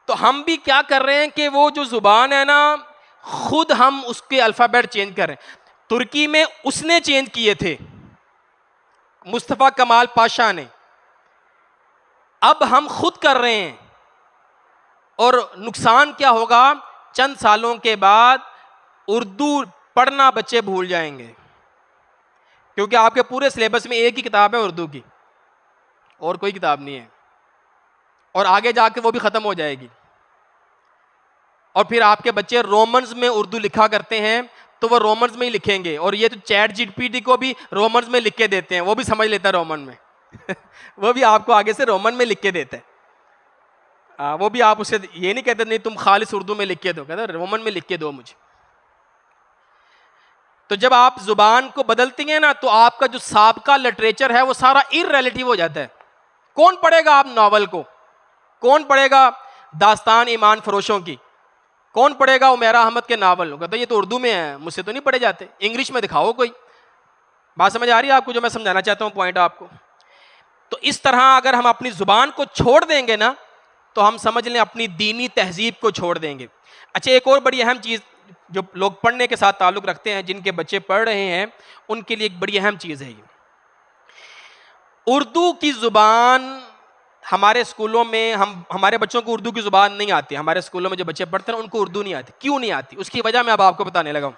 تو ہم بھی کیا کر رہے ہیں کہ وہ جو زبان ہے نا خود ہم اس کے الفابیٹ چینج کر رہے ہیں۔ ترکی میں اس نے چینج کیے تھے، مصطفیٰ کمال پاشا نے، اب ہم خود کر رہے ہیں، اور نقصان کیا ہوگا، چند سالوں کے بعد اردو پڑھنا بچے بھول جائیں گے، کیونکہ آپ کے پورے سلیبس میں ایک ہی کتاب ہے اردو کی، اور کوئی کتاب نہیں ہے، اور آگے جا کے وہ بھی ختم ہو جائے گی۔ اور پھر آپ کے بچے رومنز میں اردو لکھا کرتے ہیں تو وہ رومنز میں ہی لکھیں گے، اور یہ تو چیٹ GPT کو بھی رومنز میں لکھ کے دیتے ہیں، وہ بھی سمجھ لیتا ہے رومن میں وہ بھی آپ کو آگے سے رومن میں لکھ کے دیتا ہے، وہ بھی آپ اسے یہ نہیں کہتے نہیں تم خالص اردو میں لکھ کے دو، کہتا ہے رومن میں لکھ کے دو مجھے۔ تو جب آپ زبان کو بدلتی ہیں نا تو آپ کا جو سابقہ لٹریچر ہے وہ سارا ارریلیٹیو ہو جاتا ہے۔ کون پڑھے گا آپ ناول کو، کون پڑھے گا داستان ایمان فروشوں کی، کون پڑھے گا عمیرہ احمد کے ناول، کہتا ہے یہ تو اردو میں ہے، مجھ سے تو نہیں پڑھے جاتے، انگلش میں دکھاؤ کوئی۔ بات سمجھ آ رہی ہے آپ کو جو میں سمجھانا چاہتا ہوں پوائنٹ آپ کو؟ تو اس طرح اگر ہم اپنی زبان کو چھوڑ دیں گے نا تو ہم سمجھ لیں اپنی دینی تہذیب کو چھوڑ دیں گے۔ اچھا ایک اور بڑی اہم چیز جو لوگ پڑھنے کے ساتھ تعلق رکھتے ہیں، جن کے بچے پڑھ رہے ہیں، ان کے لیے ایک بڑی اہم چیز ہے یہ، اردو کی زبان ہمارے اسکولوں میں ہمارے بچوں کو اردو کی زبان نہیں آتی، ہمارے اسکولوں میں جو بچے پڑھتے ہیں ان کو اردو نہیں آتی۔ کیوں نہیں آتی؟ اس کی وجہ میں اب آپ کو بتانے لگا ہوں،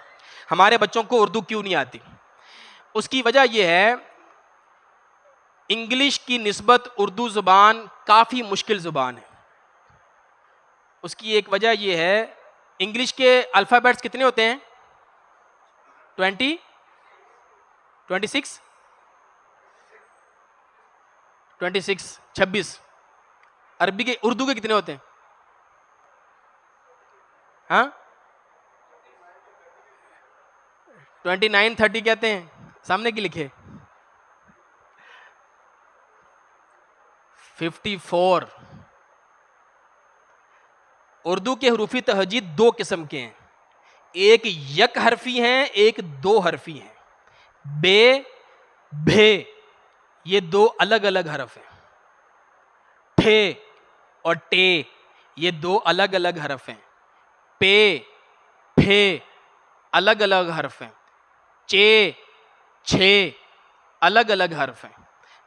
ہمارے بچوں کو اردو کیوں نہیں آتی۔ اس کی وجہ یہ ہے انگلش کی نسبت اردو زبان کافی مشکل زبان ہے۔ اس کی ایک وجہ یہ ہے، انگلش کے الفابیٹس کتنے ہوتے ہیں، 26 26، عربی کے اردو کے کتنے ہوتے ہیں، ہاں 29 30 کہتے ہیں، سامنے کی لکھے 54۔ اردو کے حروفی تہجی دو قسم کے ہیں، ایک یک حرفی ہیں، ایک دو حرفی ہیں۔ بے، بھے، یہ دو الگ الگ حرف ہیں۔ ٹھے، اور ٹے یہ دو الگ الگ حرف ہیں. پے پھے الگ الگ حرف ہیں. چے چھے الگ الگ حرف ہیں.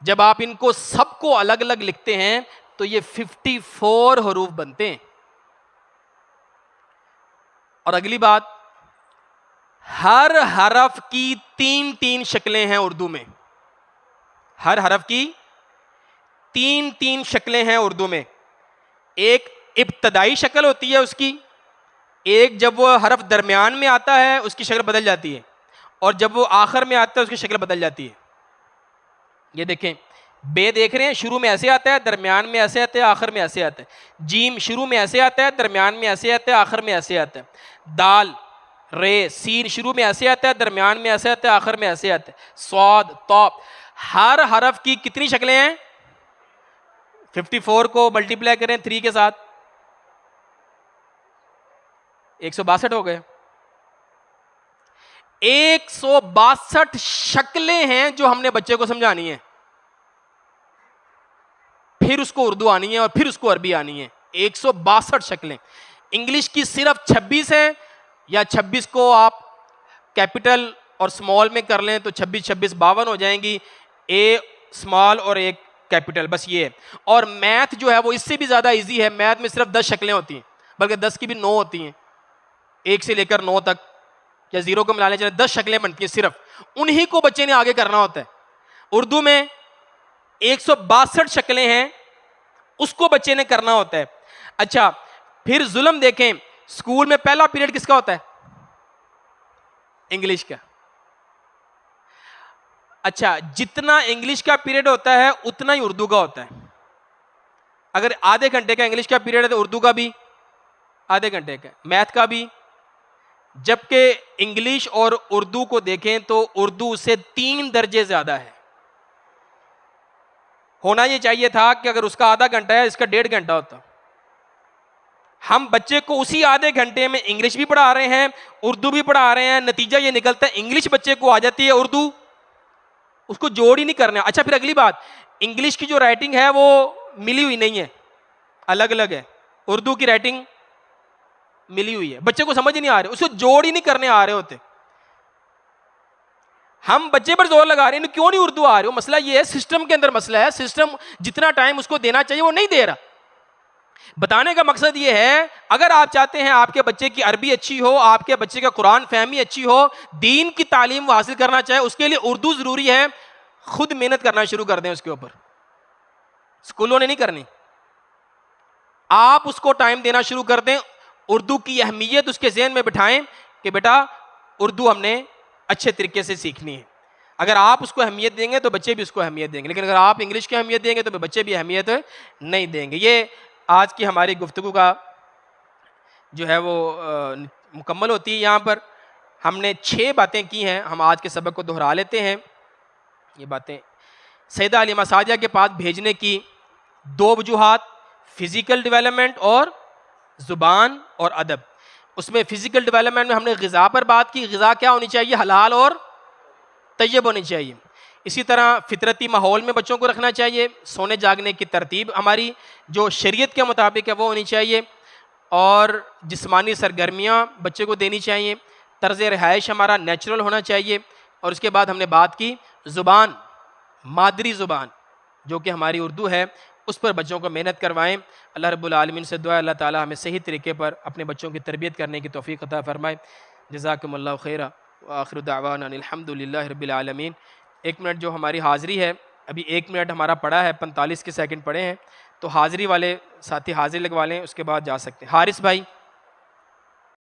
جب آپ ان کو سب کو الگ الگ لکھتے ہیں تو یہ 54 حروف بنتے ہیں. اور اگلی بات, ہر حرف کی 3 شکلیں ہیں اردو میں. ہر حرف کی 3 شکلیں ہیں اردو میں. ایک ابتدائی شکل ہوتی ہے اس کی, ایک جب وہ حرف درمیان میں آتا ہے اس کی شکل بدل جاتی ہے, اور جب وہ آخر میں آتا ہے اس کی شکل بدل جاتی ہے. یہ دیکھیں, بے دیکھ رہے ہیں, شروع میں ایسے آتا ہے, درمیان میں ایسے آتا ہے, آخر میں ایسے آتا ہے. جیم شروع میں ایسے آتا ہے, درمیان میں ایسے آتا ہے, آخر میں ایسے آتا ہے. دال رے سین شروع میں ایسے آتا ہے, درمیان میں ایسے آتا ہے, آخر میں ایسے آتا ہے. صاد طا, ہر حرف کی کتنی شکلیں ہیں؟ 54 کو ملٹیپلائی کریں 3 کے ساتھ, 162 ہو گئے. 162 شکلیں ہیں جو ہم نے بچے کو سمجھانی ہیں, پھر اس کو اردو آنی ہے اور پھر اس کو عربی آنی ہے. 162 شکلیں. انگلش کی صرف 26 ہیں, یا 26 کو آپ کیپٹل اور سمال میں کر لیں تو 26 26 52 ہو جائیں گی. اے سمال اور ایک کیپٹل, بس یہ ہے. اور میتھ جو ہے وہ اس سے بھی زیادہ ایزی ہے. میتھ میں صرف 10 شکلیں ہوتی ہیں, بلکہ 10 کی بھی 9 ہوتی ہیں, 1 سے لے کر 9 تک, یا 0 کو ملا لیں, چلے 10 شکلیں بنتی ہیں. صرف انہی کو بچے نے آگے کرنا ہوتا ہے. اردو میں 162 شکلیں ہیں, اس کو بچے نے کرنا ہوتا ہے. اچھا پھر ظلم دیکھیں, اسکول میں پہلا پیریڈ کس کا ہوتا ہے؟ انگلش کا. اچھا جتنا انگلش کا پیریڈ ہوتا ہے اتنا ہی اردو کا ہوتا ہے. اگر آدھے گھنٹے کا انگلش کا پیریڈ ہے تو اردو کا بھی آدھے گھنٹے کا, میتھ کا بھی. جبکہ انگلش اور اردو کو دیکھیں تو اردو سے 3 درجے زیادہ ہے. ہونا یہ چاہیے تھا کہ اگر اس کا آدھا گھنٹہ ہے اس کا 1.5 گھنٹہ ہوتا. ہم بچے کو اسی آدھے گھنٹے میں انگلش بھی پڑھا رہے ہیں, اردو بھی پڑھا رہے ہیں. نتیجہ یہ نکلتا ہے انگلش بچے کو آ جاتی ہے, اردو اس کو جوڑ ہی نہیں کرنا. اچھا پھر اگلی بات, انگلش کی جو رائٹنگ ہے وہ ملی ہوئی نہیں ہے, الگ الگ ہے. اردو کی رائٹنگ ملی ہوئی ہے, بچے کو سمجھ نہیں آ رہے, اس کو جوڑ ہی نہیں کرنے آ رہے ہوتے. ہم بچے پر زور لگا رہے ہیں کیوں نہیں اردو آ رہی. وہ مسئلہ یہ ہے, سسٹم کے اندر مسئلہ ہے. سسٹم جتنا ٹائم اس کو دینا چاہیے وہ نہیں دے رہا. بتانے کا مقصد یہ ہے, اگر آپ چاہتے ہیں آپ کے بچے کی عربی اچھی ہو, آپ کے بچے کا قرآن فہمی اچھی ہو, دین کی تعلیم وہ حاصل کرنا چاہے, اس کے لیے اردو ضروری ہے. خود محنت کرنا شروع کر دیں اس کے اوپر, اسکولوں نے نہیں کرنی. آپ اس کو ٹائم دینا شروع کر دیں, اردو کی اہمیت اس کے ذہن میں بٹھائیں کہ بیٹا اردو ہم نے اچھے طریقے سے سیکھنی ہے. اگر آپ اس کو اہمیت دیں گے تو بچے بھی اس کو اہمیت دیں گے, لیکن اگر آپ انگلش کی اہمیت دیں گے تو بچے بھی اہمیت نہیں دیں گے. یہ آج کی ہماری گفتگو کا جو ہے وہ مکمل ہوتی ہے. یہاں پر ہم نے 6 باتیں کی ہیں, ہم آج کے سبق کو دہرا لیتے ہیں. یہ باتیں سیدہ علیمہ سعدیہ کے پاس بھیجنے کی 2 وجوہات, فزیکل ڈیولپمنٹ اور زبان اور ادب. اس میں فزیکل ڈیولپمنٹ میں ہم نے غذا پر بات کی, غذا کیا ہونی چاہیے؟ حلال اور طیب ہونی چاہیے. اسی طرح فطرتی ماحول میں بچوں کو رکھنا چاہیے. سونے جاگنے کی ترتیب ہماری جو شریعت کے مطابق ہے وہ ہونی چاہیے, اور جسمانی سرگرمیاں بچے کو دینی چاہیے. طرز رہائش ہمارا نیچرل ہونا چاہیے. اور اس کے بعد ہم نے بات کی زبان, مادری زبان جو کہ ہماری اردو ہے, اس پر بچوں کو محنت کروائیں. اللہ رب العالمین سے دعا, اللہ تعالی ہمیں صحیح طریقے پر اپنے بچوں کی تربیت کرنے کی توفیق عطا فرمائے. جزاکم اللہ خیرا وآخر دعوانا الحمد للہ رب العالمین. 1 منٹ جو ہماری حاضری ہے, ابھی 1 منٹ ہمارا پڑا ہے, 45 کے سیکنڈ پڑے ہیں, تو حاضری والے ساتھی حاضری لگوا لیں, اس کے بعد جا سکتے ہیں. حارث بھائی